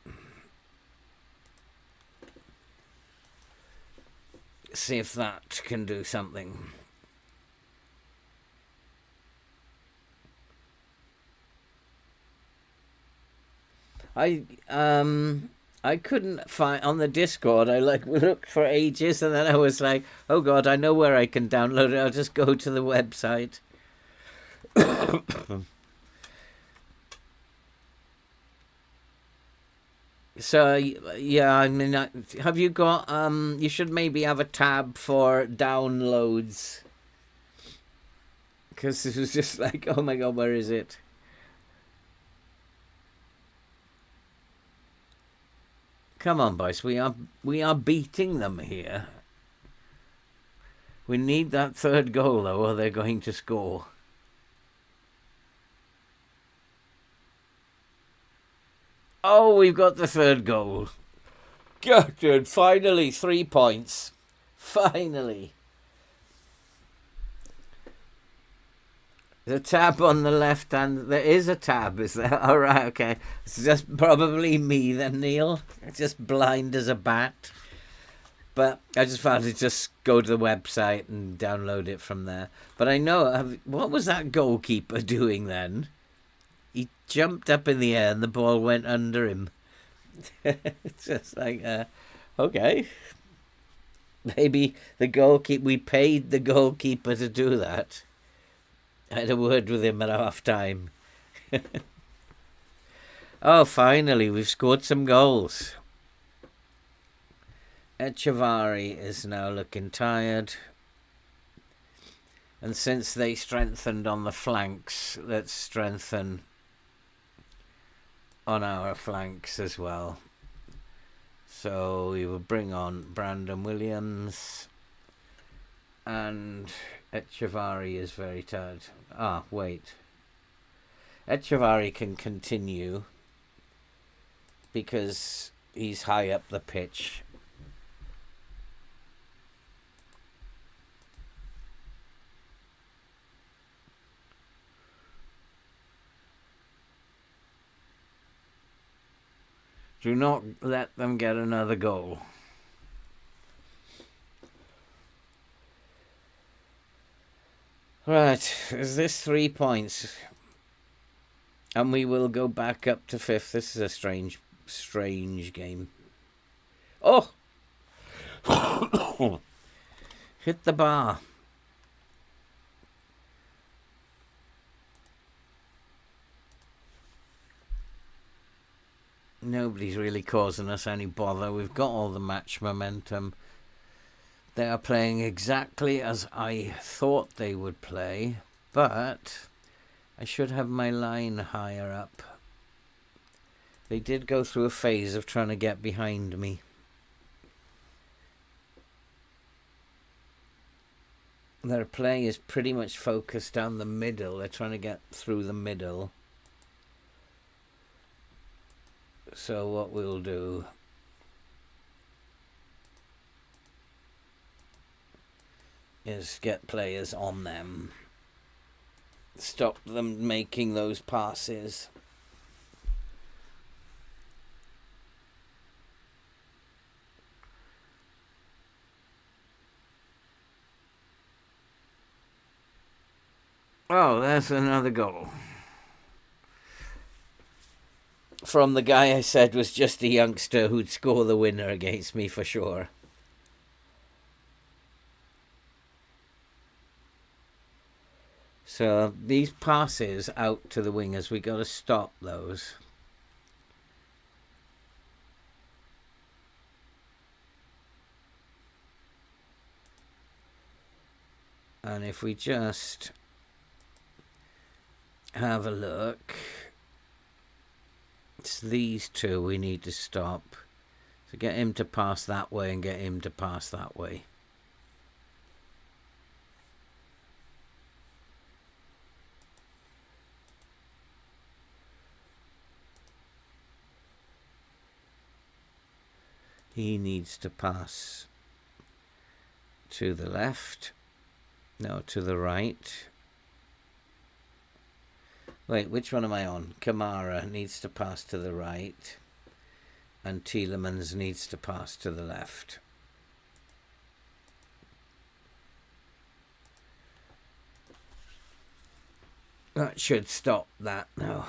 See if that can do something. I couldn't find on the Discord. I looked for ages, and then I was like, "Oh God, I know where I can download it. I'll just go to the website." So yeah, I mean, have you got? You should maybe have a tab for downloads, because this was just like, oh my God, where is it? Come on, boys. We are beating them here. We need that third goal, though, or they're going to score. Oh, we've got the third goal. Good. Finally, 3 points. Finally. The tab on the left hand. There is a tab, is there? All right, okay. It's just probably me then, Neil. Just blind as a bat. But I just found to just go to the website and download it from there. But I know, what was that goalkeeper doing then? He jumped up in the air and the ball went under him. It's just like, okay. Maybe we paid the goalkeeper to do that. I had a word with him at half time. Oh, finally, we've scored some goals. Echevarri is now looking tired. And since they strengthened on the flanks, let's strengthen on our flanks as well. So we will bring on Brandon Williams. And Echevarri is very tired. Ah, wait. Echevarri can continue because he's high up the pitch. Do not let them get another goal. Right, is this 3 points? And we will go back up to 5th. This is a strange game. Oh! Hit the bar. Nobody's really causing us any bother. We've got all the match momentum. They are playing exactly as I thought they would play, but I should have my line higher up. They did go through a phase of trying to get behind me. Their play is pretty much focused down the middle. They're trying to get through the middle. So what we'll do is get players on them. Stop them making those passes. Oh, that's another goal. From the guy I said was just a youngster who'd score the winner against me for sure. So these passes out to the wingers, we got to stop those. And if we just have a look, it's these two we need to stop. So get him to pass that way and get him to pass that way. He needs to pass to the left. No, to the right. Wait, which one am I on? Kamara needs to pass to the right. And Tielemans needs to pass to the left. That should stop that now.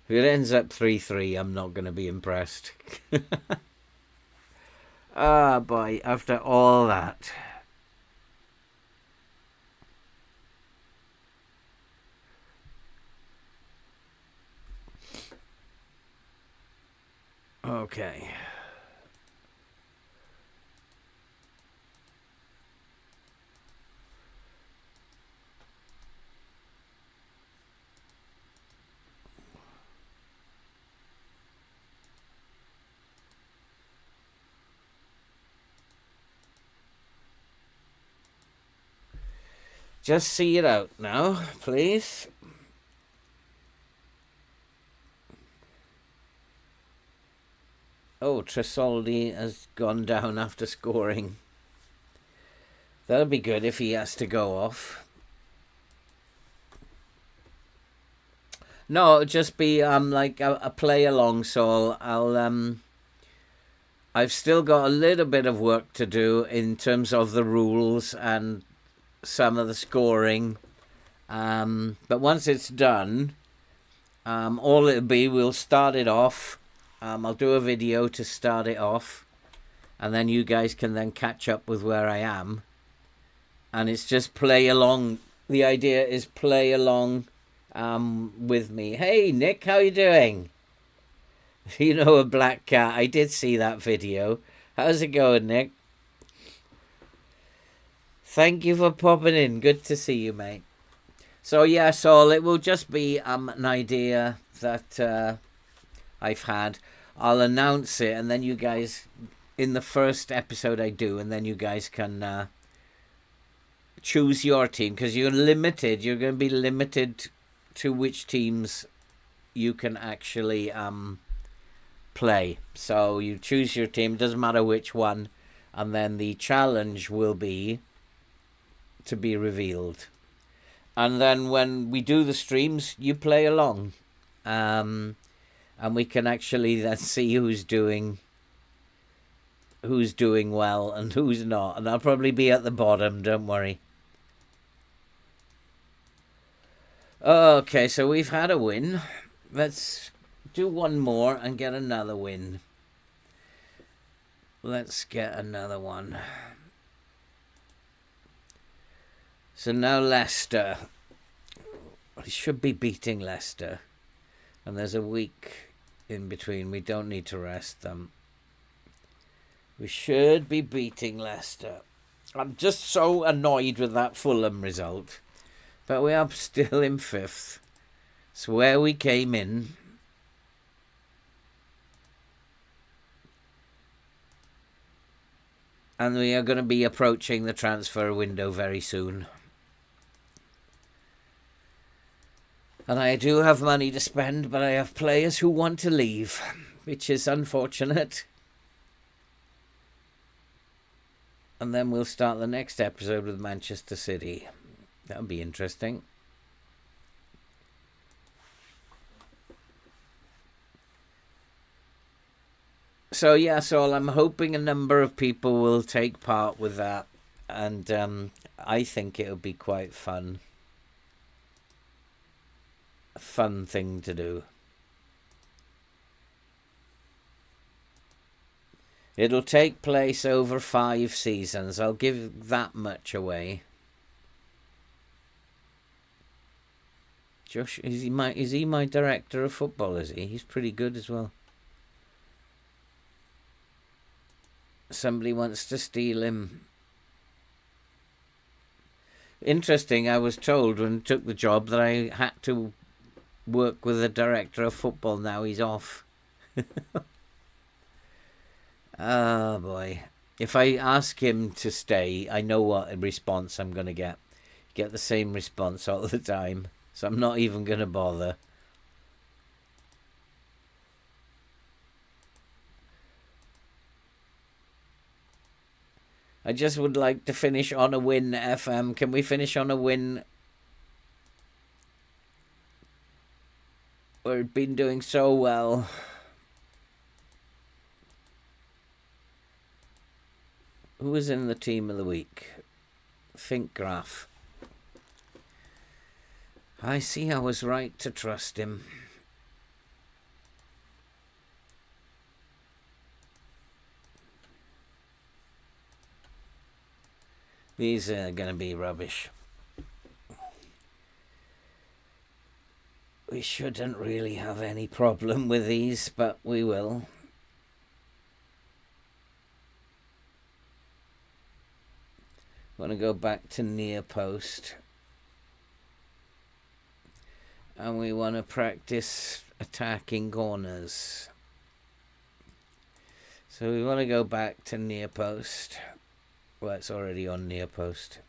If it ends up 3-3, I'm not going to be impressed. Ah, boy, after all that. Okay. Just see it out now, please. Oh, Tresoldi has gone down after scoring. That'll be good if he has to go off. No, it'll just be like a play along, so I've still got a little bit of work to do in terms of the rules and some of the scoring. But once it's done, all it'll be, we'll start it off. I'll do a video to start it off, and then you guys can then catch up with where I am. And it's just play along. The idea is play along with me. Hey, Nick, how you doing? You know, a black cat. I did see that video. How's it going, Nick? Thank you for popping in. Good to see you, mate. So, yeah, so it will just be an idea that I've had. I'll announce it, and then you guys, in the first episode I do, and then you guys can choose your team, because you're limited. You're going to be limited to which teams you can actually play. So you choose your team, doesn't matter which one, and then the challenge will be to be revealed. And then when we do the streams, you play along. And we can actually then see who's doing well and who's not. And I'll probably be at the bottom, don't worry. Okay, so we've had a win. Let's do one more and get another win. Let's get another one. So now Leicester. We should be beating Leicester. And there's a week in between. We don't need to rest them. We should be beating Leicester. I'm just so annoyed with that Fulham result. But we are still in 5th. It's where we came in. And we are going to be approaching the transfer window very soon. And I do have money to spend, but I have players who want to leave, which is unfortunate. And then we'll start the next episode with Manchester City. That'll be interesting. So yeah, so I'm hoping a number of people will take part with that. And I think it'll be quite fun. A fun thing to do. It'll take place over 5 seasons. I'll give that much away. Josh, is he my director of football, is he? He's pretty good as well. Somebody wants to steal him. Interesting, I was told when I took the job that I had to work with the director of football. Now he's off. Oh boy. If I ask him to stay, I know what response I'm going to get. Get the same response all the time. So I'm not even going to bother. I just would like to finish on a win, FM. Can we finish on a win? We've been doing so well. Who was in the team of the week? Think Graf. I see I was right to trust him. These are going to be rubbish. We shouldn't really have any problem with these, but we will. Want to go back to near post. And we want to practice attacking corners. So we want to go back to near post. Well, it's already on near post.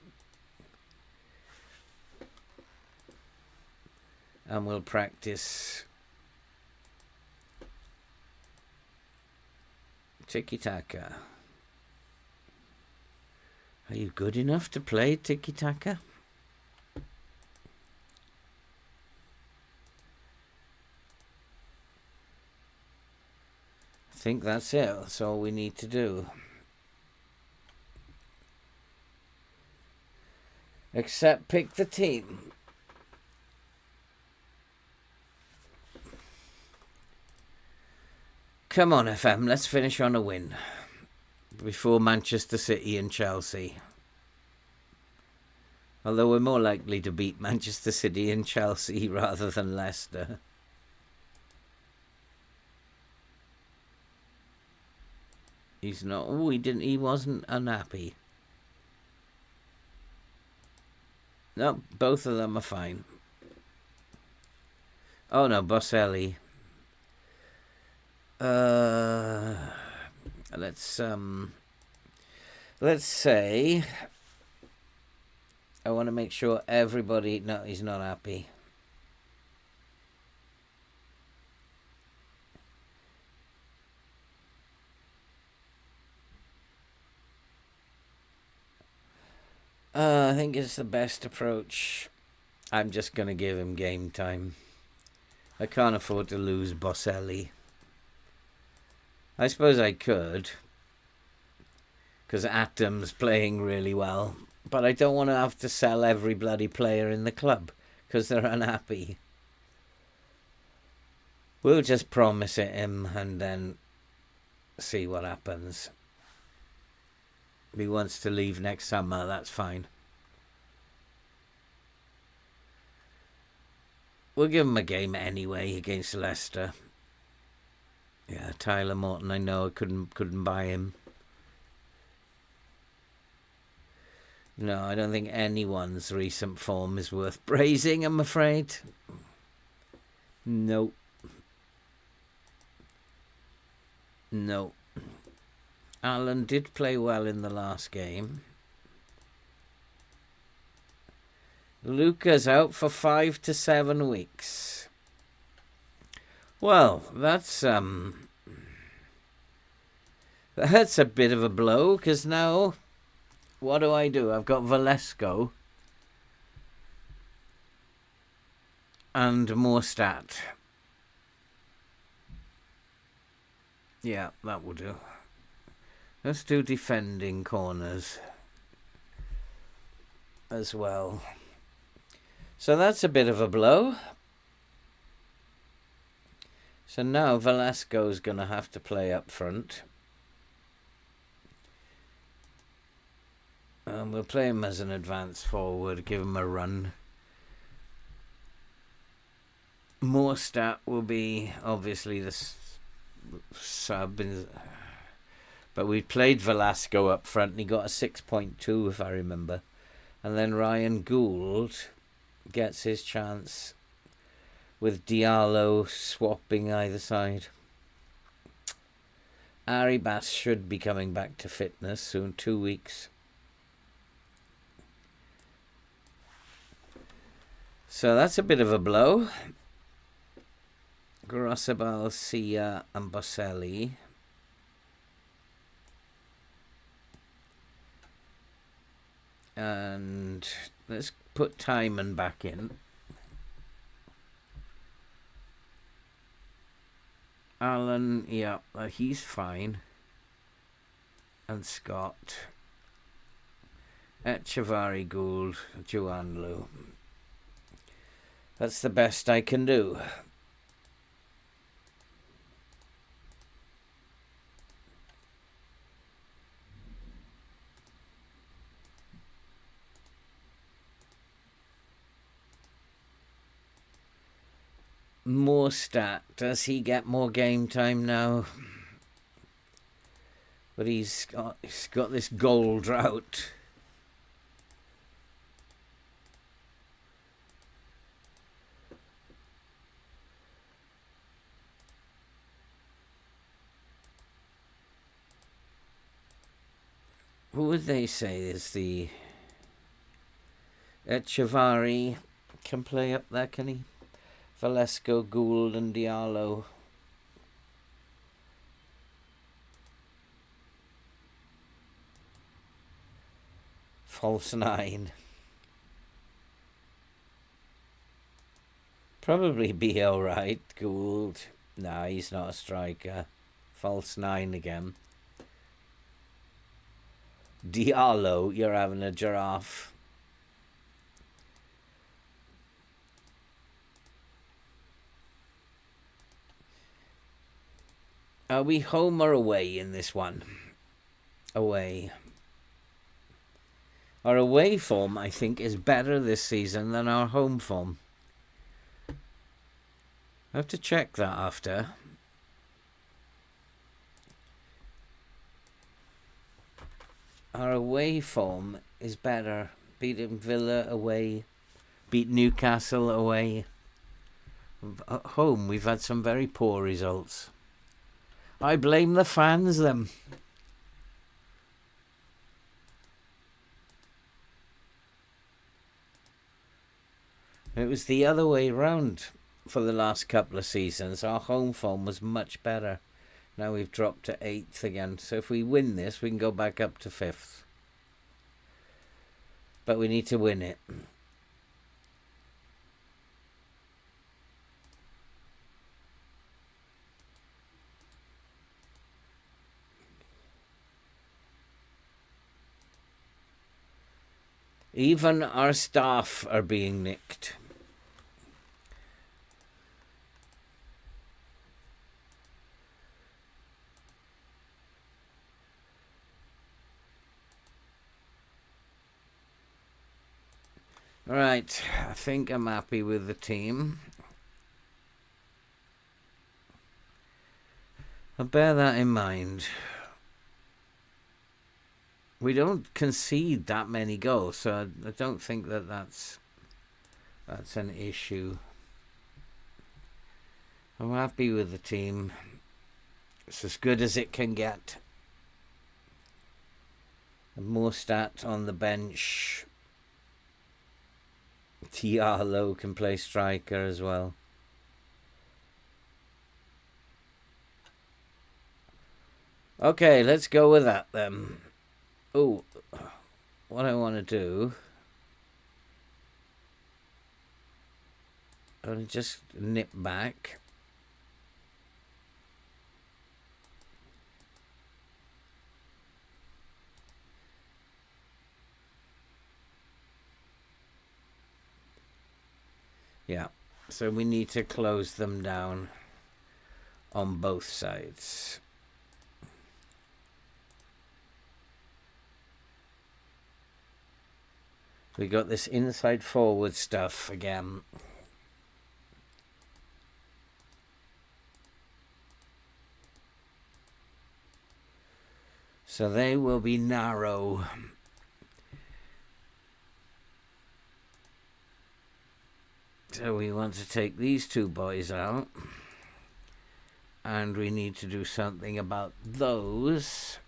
And we'll practice tiki-taka. Are you good enough to play tiki-taka? I think that's it. That's all we need to do. Except pick the team. Come on, FM, let's finish on a win before Manchester City and Chelsea. Although we're more likely to beat Manchester City and Chelsea rather than Leicester. He's not. Oh, he wasn't unhappy. No, both of them are fine. Oh no, Boselli. Let's say I want to make sure everybody. No, he's not happy. I think it's the best approach. I'm just going to give him game time. I can't afford to lose Boselli. I suppose I could, because Atom's playing really well. But I don't want to have to sell every bloody player in the club, because they're unhappy. We'll just promise it him and then see what happens. If he wants to leave next summer, that's fine. We'll give him a game anyway against Leicester. Yeah, Tyler Morton, I know I couldn't buy him. No, I don't think anyone's recent form is worth praising, I'm afraid. Nope. No. Alan did play well in the last game. Luca's out for 5 to 7 weeks. Well, that's a bit of a blow, because now what do? I've got Velasco and Morstat. Yeah, that will do. Let's do defending corners as well. So that's a bit of a blow. So now Velasco's going to have to play up front. And we'll play him as an advance forward, give him a run. Morstat will be obviously the sub, but we played Velasco up front and he got a 6.2 if I remember. And then Ryan Gould gets his chance with Diallo swapping either side. Arribas should be coming back to fitness soon, 2 weeks. So that's a bit of a blow. Grossabal, Sia and Boselli. And let's put Timon back in. Alan, yeah, he's fine. And Scott. Echevarri, Gould, Juanlu. That's the best I can do. Morstat, does he get more game time now? But he's got this goal drought. Who would they say is the Echevarri can play up there, can he? Velasco, Gould and Diallo. False 9. Probably be alright, Gould. Nah, he's not a striker. False 9 again. Diallo, you're having a giraffe. Are we home or away in this one? Away. Our away form, I think, is better this season than our home form. I have to check that after. Our away form is better. Beating Villa away. Beat Newcastle away. At home, we've had some very poor results. I blame the fans, them. It was the other way round for the last couple of seasons. Our home form was much better. Now we've dropped to 8th again. So if we win this, we can go back up to 5th. But we need to win it. Even our staff are being nicked. Right, I think I'm happy with the team. I'll bear that in mind. We don't concede that many goals, so I don't think that's an issue. I'm happy with the team. It's as good as it can get. And more stats on the bench. Tialo can play striker as well. Okay, let's go with that then. Oh, what I want to do, I'll just nip back. Yeah, so we need to close them down on both sides. We got this inside forward stuff again. So they will be narrow. So we want to take these two boys out. And we need to do something about those.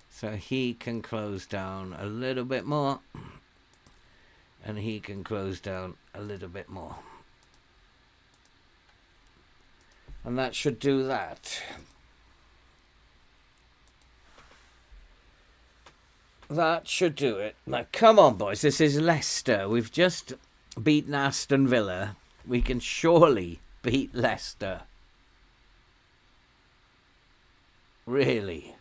So he can close down a little bit more. And he can close down a little bit more. And that should do that. That should do it. Now, come on, boys. This is Leicester. We've just beaten Aston Villa. We can surely beat Leicester. Really.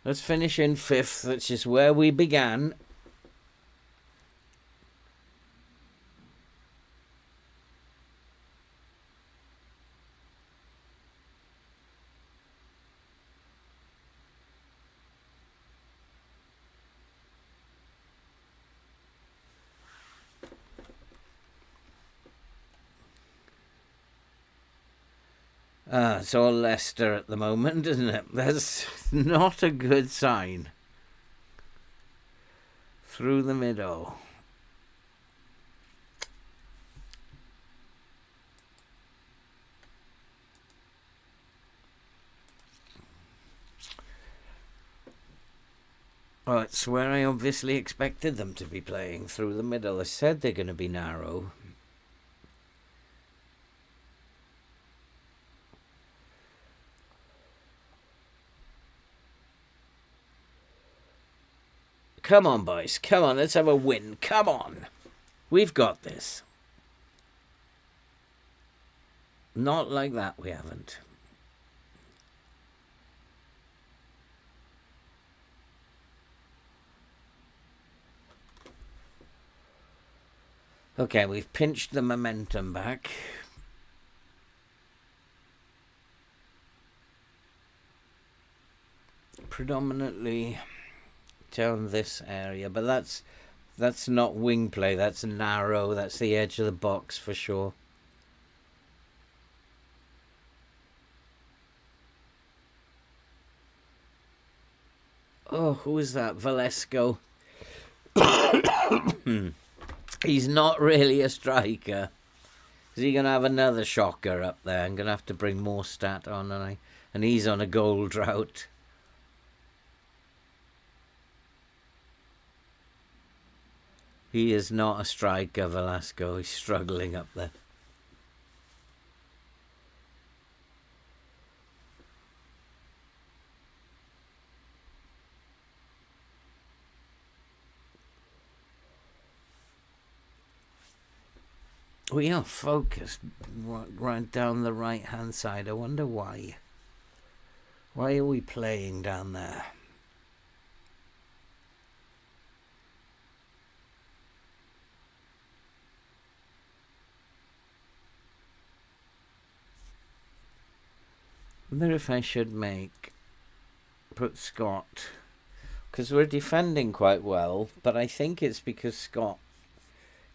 Let's finish in 5th, which is where we began. It's all Leicester at the moment, isn't it? That's not a good sign. Through the middle. Oh, it's where I obviously expected them to be playing, through the middle. I said they're going to be narrow. Come on, boys. Come on, let's have a win. Come on. We've got this. Not like that, we haven't. Okay, we've pinched the momentum back. Predominantly down this area, but that's not wing play, that's narrow, that's the edge of the box for sure. Oh, who is that? Valesco. He's not really a striker. Is he going to have another shocker up there? I'm going to have to bring more stat on, and he's on a goal drought. He is not a striker, Velasco. He's struggling up there. We are focused right down the right-hand side. I wonder why. Why are we playing down there? I wonder if I should put Scott because we're defending quite well, but I think it's because Scott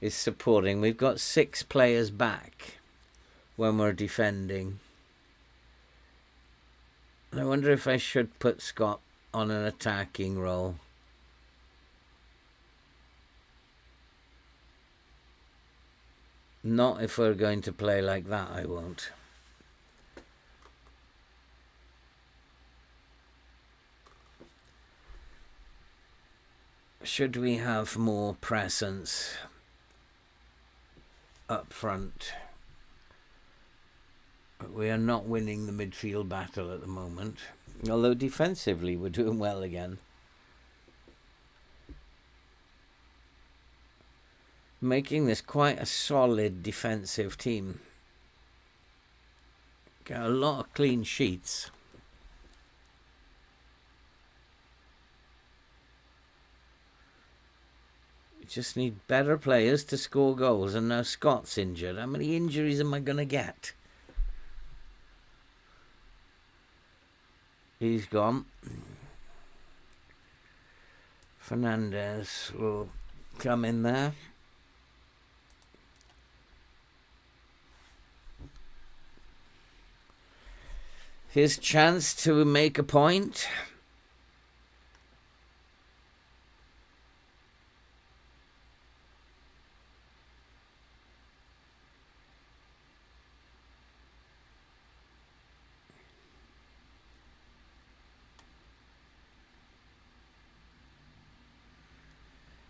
is supporting. We've got 6 players back when we're defending. I wonder if I should put Scott on an attacking role. Not if we're going to play like that, I won't. Should we have more presence up front? We are not winning the midfield battle at the moment, although defensively we're doing well again. Making this quite a solid defensive team. Got a lot of clean sheets. We just need better players to score goals, and now Scott's injured. How many injuries am I going to get? He's gone. Fernandez will come in there. His chance to make a point.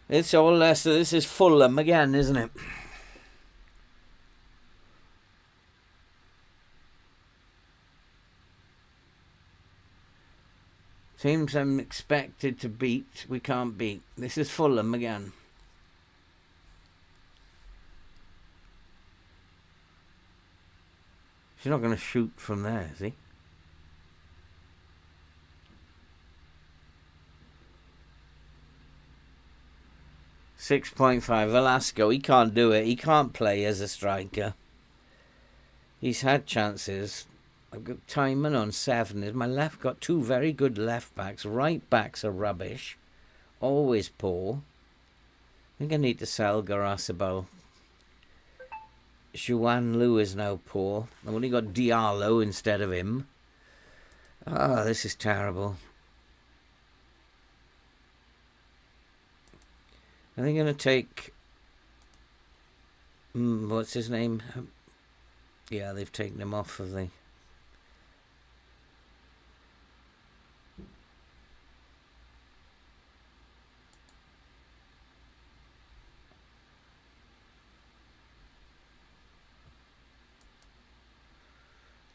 It's all Leicester. This is Fulham again, isn't it? Teams I'm expected to beat, we can't beat. This is Fulham again. He's not going to shoot from there, is he? .5. Velasco, he can't do it. He can't play as a striker. He's had chances. I've got Timon on 7. Is my left got 2 very good left backs. Right backs are rubbish. Always poor. I think I need to sell Garasabal. Juan Lu is now poor. I've only got Diallo instead of him. Ah, this is terrible. I think I'm going to take... what's his name? Yeah, they've taken him off of the...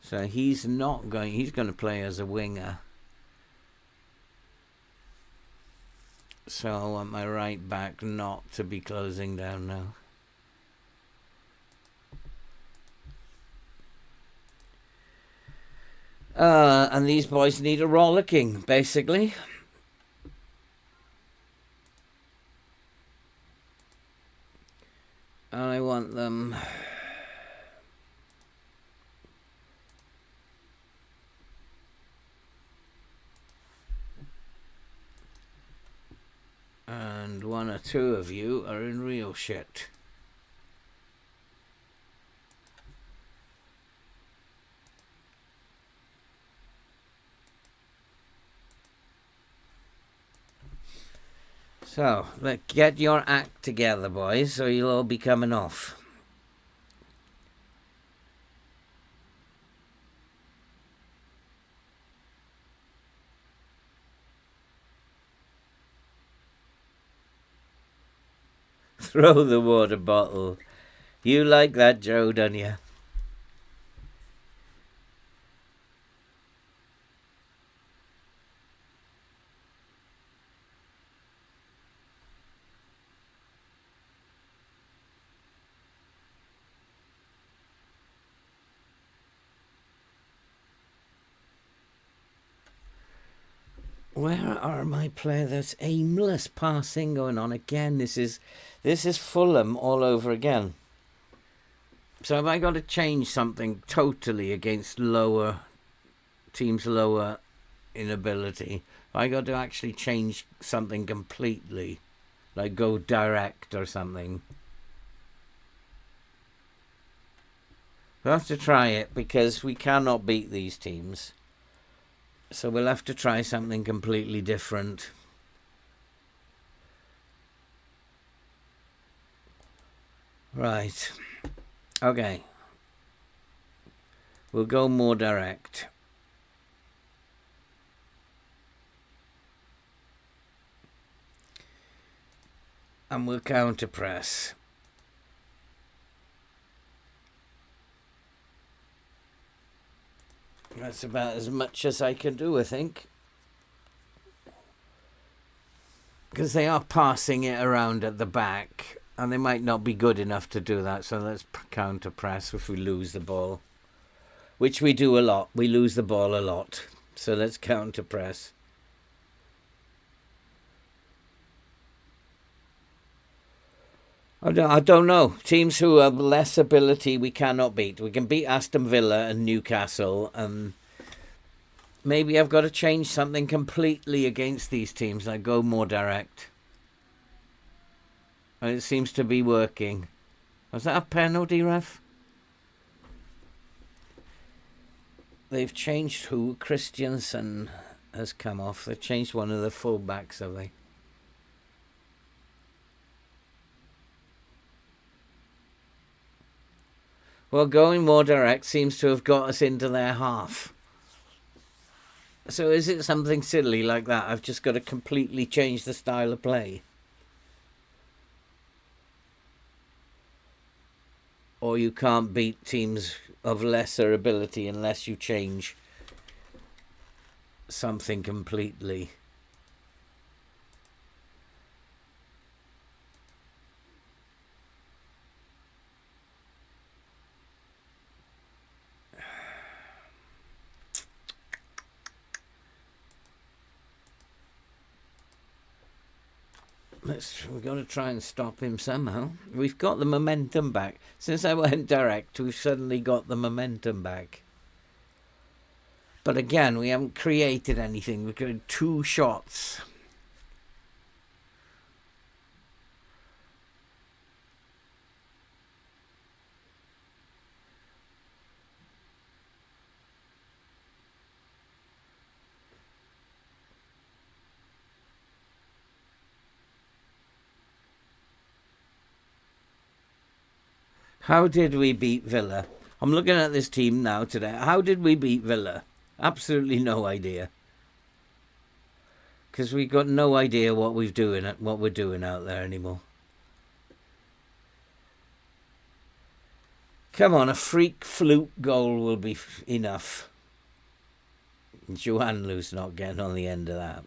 So he's not going... He's going to play as a winger. So I want my right back not to be closing down now. And these boys need a rollicking, basically. I want them... And 1 or 2 of you are in real shit. So, let's get your act together, boys, or you'll all be coming off. Throw the water bottle. You like that, Joe, don't you? Where are my players? There's aimless passing going on again. This is Fulham all over again. So have I got to change something totally against lower teams, lower in ability? I got to actually change something completely, like go direct or something. We'll have to try it because we cannot beat these teams. So we'll have to try something completely different. Right. Okay. We'll go more direct. And we'll counter press. That's about as much as I can do, I think. Because they are passing it around at the back, and they might not be good enough to do that, so let's counter press if we lose the ball. Which we do a lot. We lose the ball a lot. So let's counter press. I don't know. Teams who have less ability we cannot beat. We can beat Aston Villa and Newcastle, and maybe I've got to change something completely against these teams. I go more direct. And it seems to be working. Was that a penalty, ref? They've changed who? Christiansen has come off. They've changed one of the full-backs, have they? Well, going more direct seems to have got us into their half. So is it something silly like that? I've just got to completely change the style of play. Or you can't beat teams of lesser ability unless you change something completely. We've got to try and stop him somehow. We've got the momentum back. Since I went direct, we've suddenly got the momentum back. But again, we haven't created anything. We've got 2 shots. How did we beat Villa? I'm looking at this team now today. How did we beat Villa? Absolutely no idea. Because we've got no idea what we're doing out there anymore. Come on, a freak fluke goal will be enough. Johan Lu's not getting on the end of that.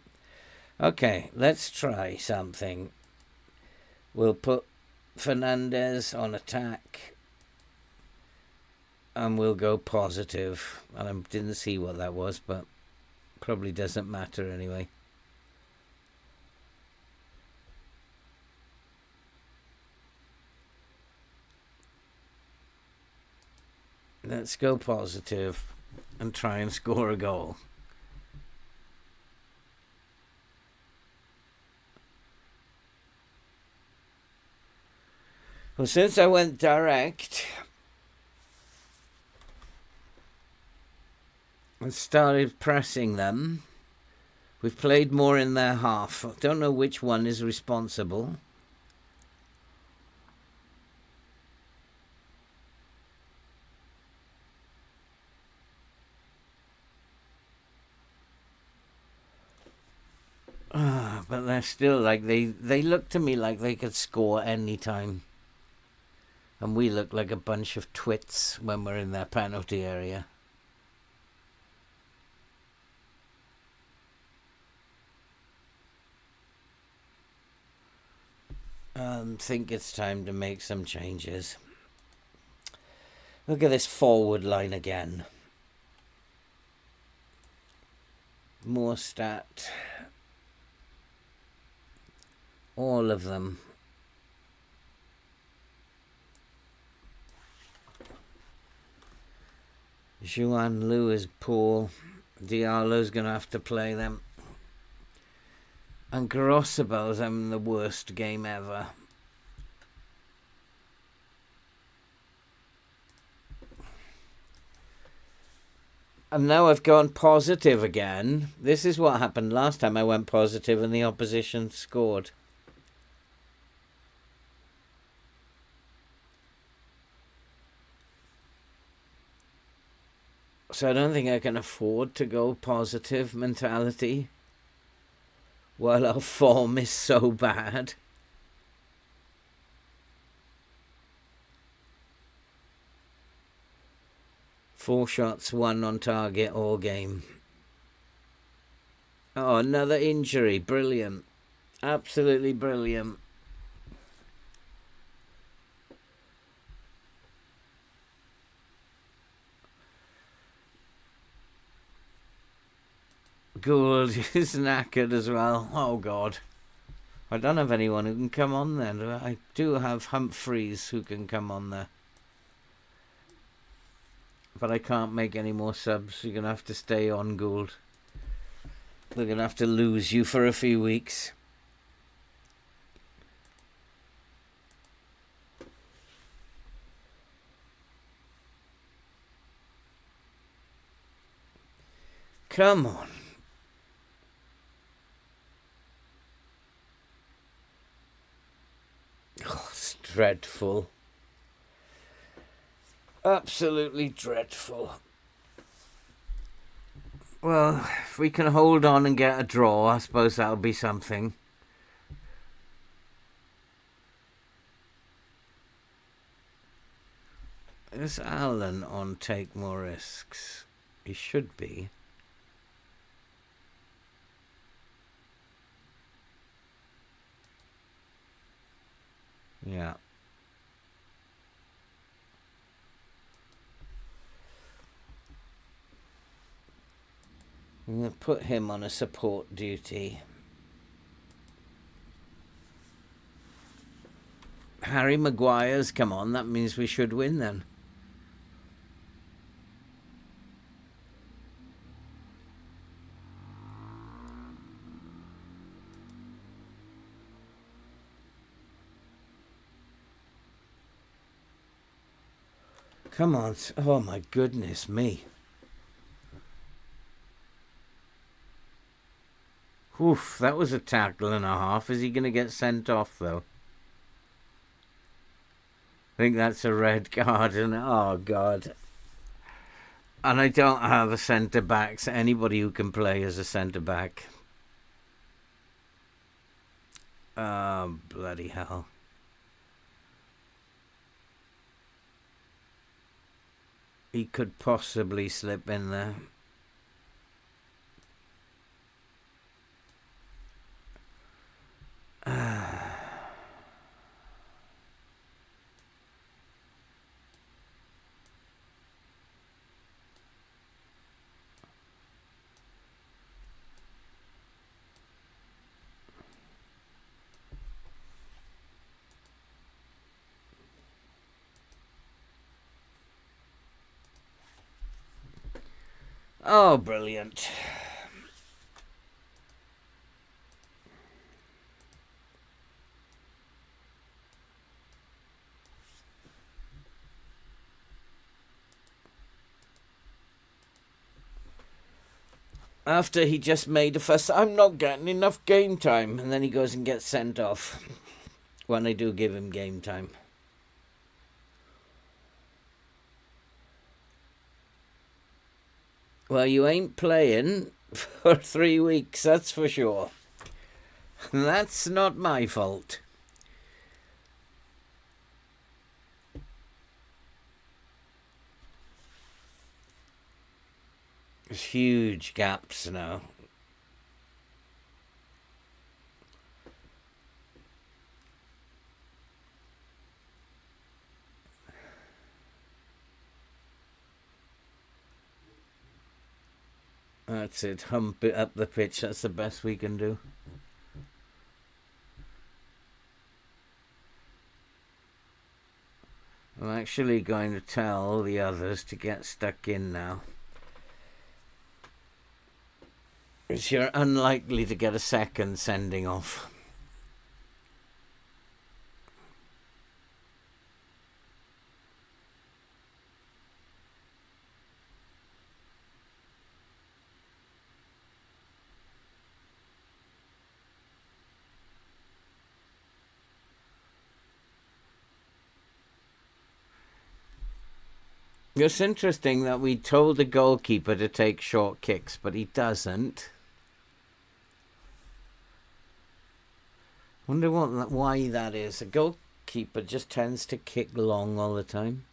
Okay, let's try something. We'll put Fernandez on attack. And we'll go positive. And I didn't see what that was, but probably doesn't matter anyway. Let's go positive and try and score a goal. Well, since I went direct and started pressing them, we've played more in their half. I don't know which one is responsible. But they're still like, they look to me like they could score any time. And we look like a bunch of twits when we're in their penalty area. Think it's time to make some changes. Look at this forward line again. More stat. All of them. Johan Lu is poor. Diallo's going to have to play them. And Grossabel's having the worst game ever. And now I've gone positive again. This is what happened last time I went positive and the opposition scored. So I don't think I can afford to go positive mentality while our form is so bad. Four shots, one on target all game. Oh, another injury. Brilliant. Absolutely brilliant. Gould is knackered as well. Oh, God. I don't have anyone who can come on then. I do have Humphreys who can come on there. But I can't make any more subs. You're going to have to stay on, Gould. We're going to have to lose you for a few weeks. Come on. Oh, it's dreadful. Absolutely dreadful. Well, if we can hold on and get a draw, I suppose that'll be something. Is Alan on Take More Risks? He should be. Yeah. I'm going to put him on a support duty. Harry Maguire's come on. That means we should win then. Come on. Oh, my goodness me. Oof, that was a tackle and a half. Is he going to get sent off, though? I think that's a red card. And oh, God. And I don't have a centre-back. So anybody who can play as a centre-back. Oh, bloody hell. He could possibly slip in there. Oh, brilliant. After he just made a fuss, I'm not getting enough game time. And then he goes and gets sent off when I do give him game time. Well, you ain't playing for 3 weeks, that's for sure. That's not my fault. There's huge gaps now. That's it. Hump it up the pitch. That's the best we can do. I'm actually going to tell the others to get stuck in now. You're unlikely to get a second sending off. It's interesting that we told the goalkeeper to take short kicks, but he doesn't. Wonder why that is. The goalkeeper just tends to kick long all the time.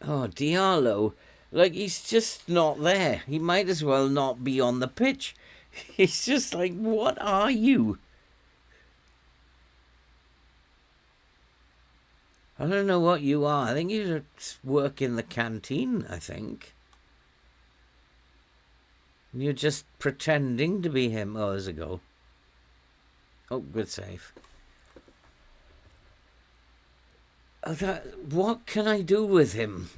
Oh, Diallo. Like, he's just not there. He might as well not be on the pitch. He's just like, what are you? I don't know what you are. I think you work in the canteen, I think. You're just pretending to be him. Oh, there's a goal. Oh, good save. What can I do with him?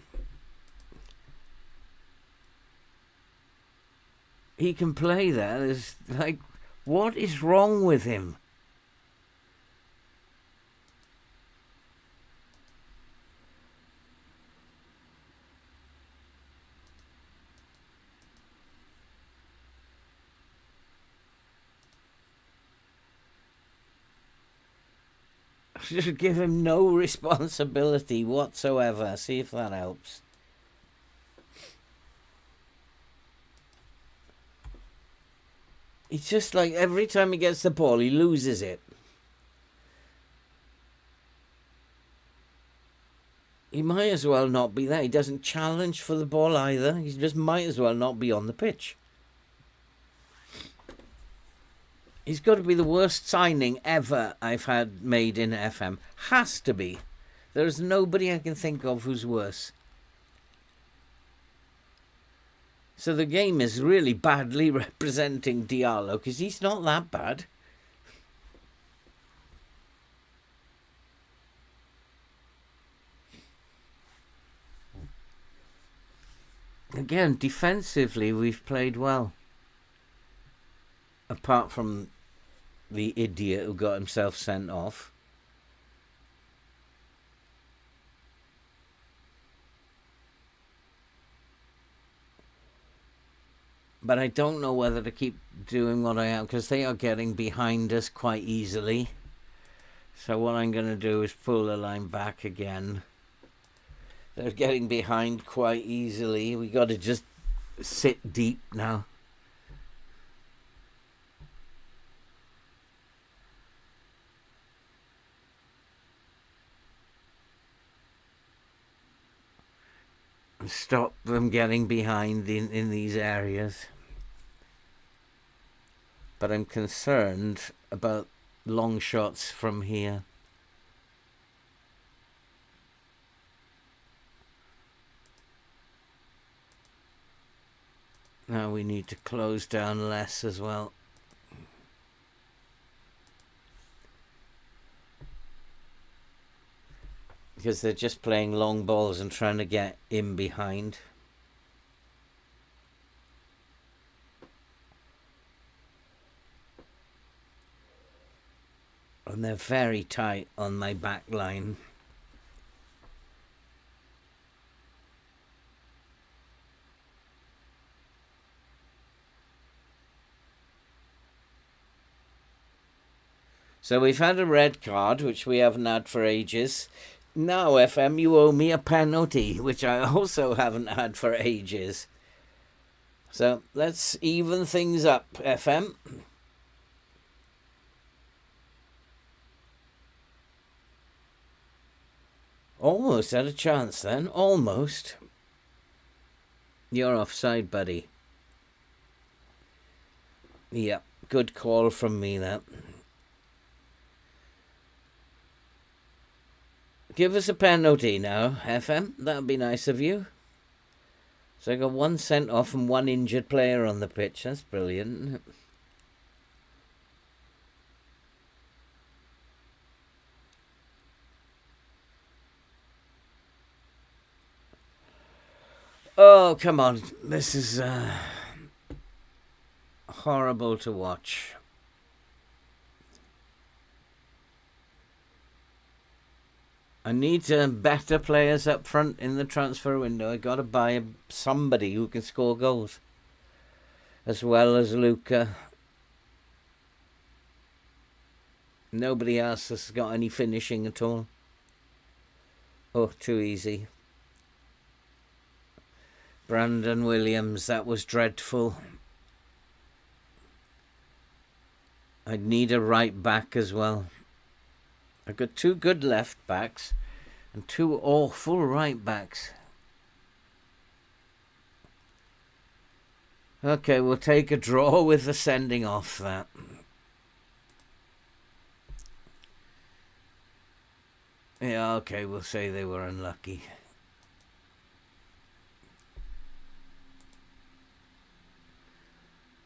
He can play there. There's like, what is wrong with him? Just give him no responsibility whatsoever. See if that helps. It's just like every time he gets the ball, he loses it. He might as well not be there. He doesn't challenge for the ball either. He just might as well not be on the pitch. He's got to be the worst signing ever I've had made in FM. Has to be. There's nobody I can think of who's worse. So the game is really badly representing Diallo because he's not that bad. Again, defensively, we've played well. Apart from the idiot who got himself sent off. But I don't know whether to keep doing what I am, because they are getting behind us quite easily. So what I'm going to do is pull the line back again. They're getting behind quite easily. We got to just sit deep now. Stop them getting behind in these areas. But I'm concerned about long shots from here. Now we need to close down less as well. Because they're just playing long balls and trying to get in behind. And they're very tight on my back line. So we've had a red card, which we haven't had for ages. Now, FM, you owe me a penalty, which I also haven't had for ages. So let's even things up, FM. Almost had a chance then. Almost. You're offside, buddy. Yep, good call from me, that. Give us a penalty now, FM. That'd be nice of you. So I got one sent off and one injured player on the pitch. That's brilliant. Oh, come on. This is horrible to watch. I need better players up front in the transfer window. I got to buy somebody who can score goals, as well as Luca. Nobody else has got any finishing at all. Oh, too easy. Brandon Williams, that was dreadful. I need a right back as well. I've got 2 good left backs and 2 awful right backs. Okay, we'll take a draw with the sending off that. Yeah, okay, we'll say they were unlucky.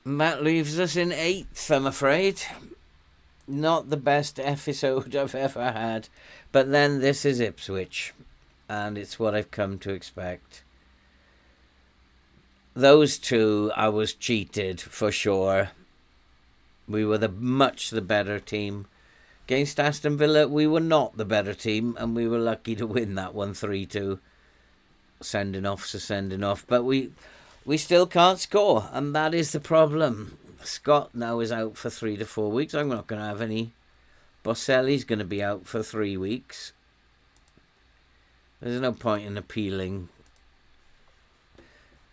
And that leaves us in 8th, I'm afraid. Not the best episode I've ever had. But then this is Ipswich. And it's what I've come to expect. Those 2, I was cheated for sure. We were much the better team. Against Aston Villa, we were not the better team. And we were lucky to win that one 3-2. Sending off's a sending off. But we still can't score. And that is the problem. Scott now is out for 3 to 4 weeks. I'm not going to have any. Boselli's going to be out for 3 weeks. There's no point in appealing.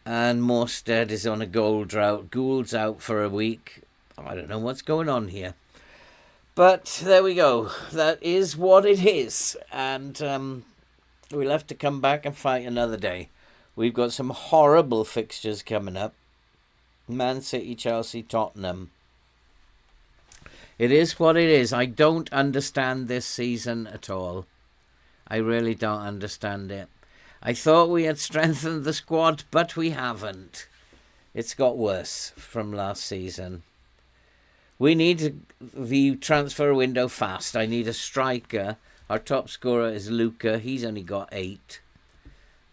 And Morstead is on a goal drought. Gould's out for a week. I don't know what's going on here. But there we go. That is what it is. And we'll have to come back and fight another day. We've got some horrible fixtures coming up. Man City, Chelsea, Tottenham. It is what it is. I don't understand this season at all. I really don't understand it. I thought we had strengthened the squad, but we haven't. It's got worse from last season. We need the transfer window fast. I need a striker. Our top scorer is Luca. He's only got 8.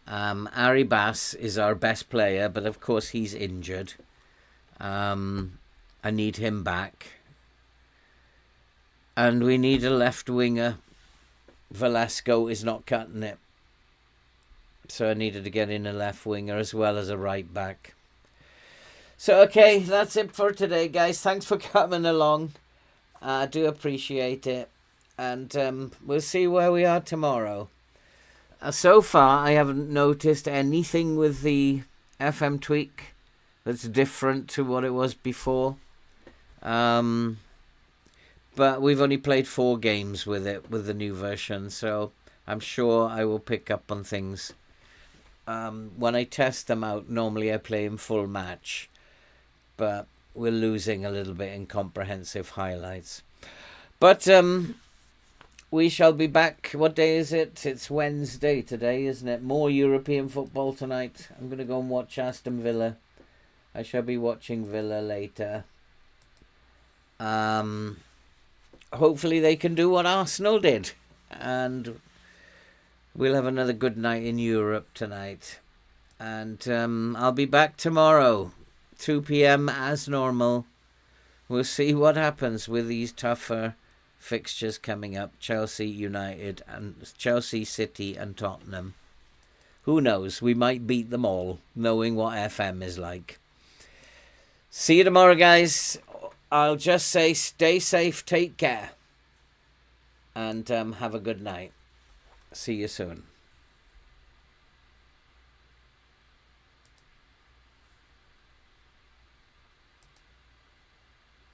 Ari Bass is our best player, but of course he's injured. I need him back. And we need a left winger. Velasco is not cutting it. So I needed to get in a left winger as well as a right back. So, okay, that's it for today, guys. Thanks for coming along. I do appreciate it. And we'll see where we are tomorrow. So far, I haven't noticed anything with the FM tweak that's different to what it was before. But we've only played 4 games with it, with the new version. So I'm sure I will pick up on things. When I test them out, normally I play in full match. But we're losing a little bit in comprehensive highlights. But we shall be back. What day is it? It's Wednesday today, isn't it? More European football tonight. I'm going to go and watch Aston Villa. I shall be watching Villa later. Hopefully they can do what Arsenal did. And we'll have another good night in Europe tonight. And I'll be back tomorrow, 2 p.m. as normal. We'll see what happens with these tougher fixtures coming up. Chelsea United and Chelsea City and Tottenham. Who knows? We might beat them all, knowing what FM is like. See you tomorrow, guys. I'll just say stay safe, take care, and have a good night. See you soon.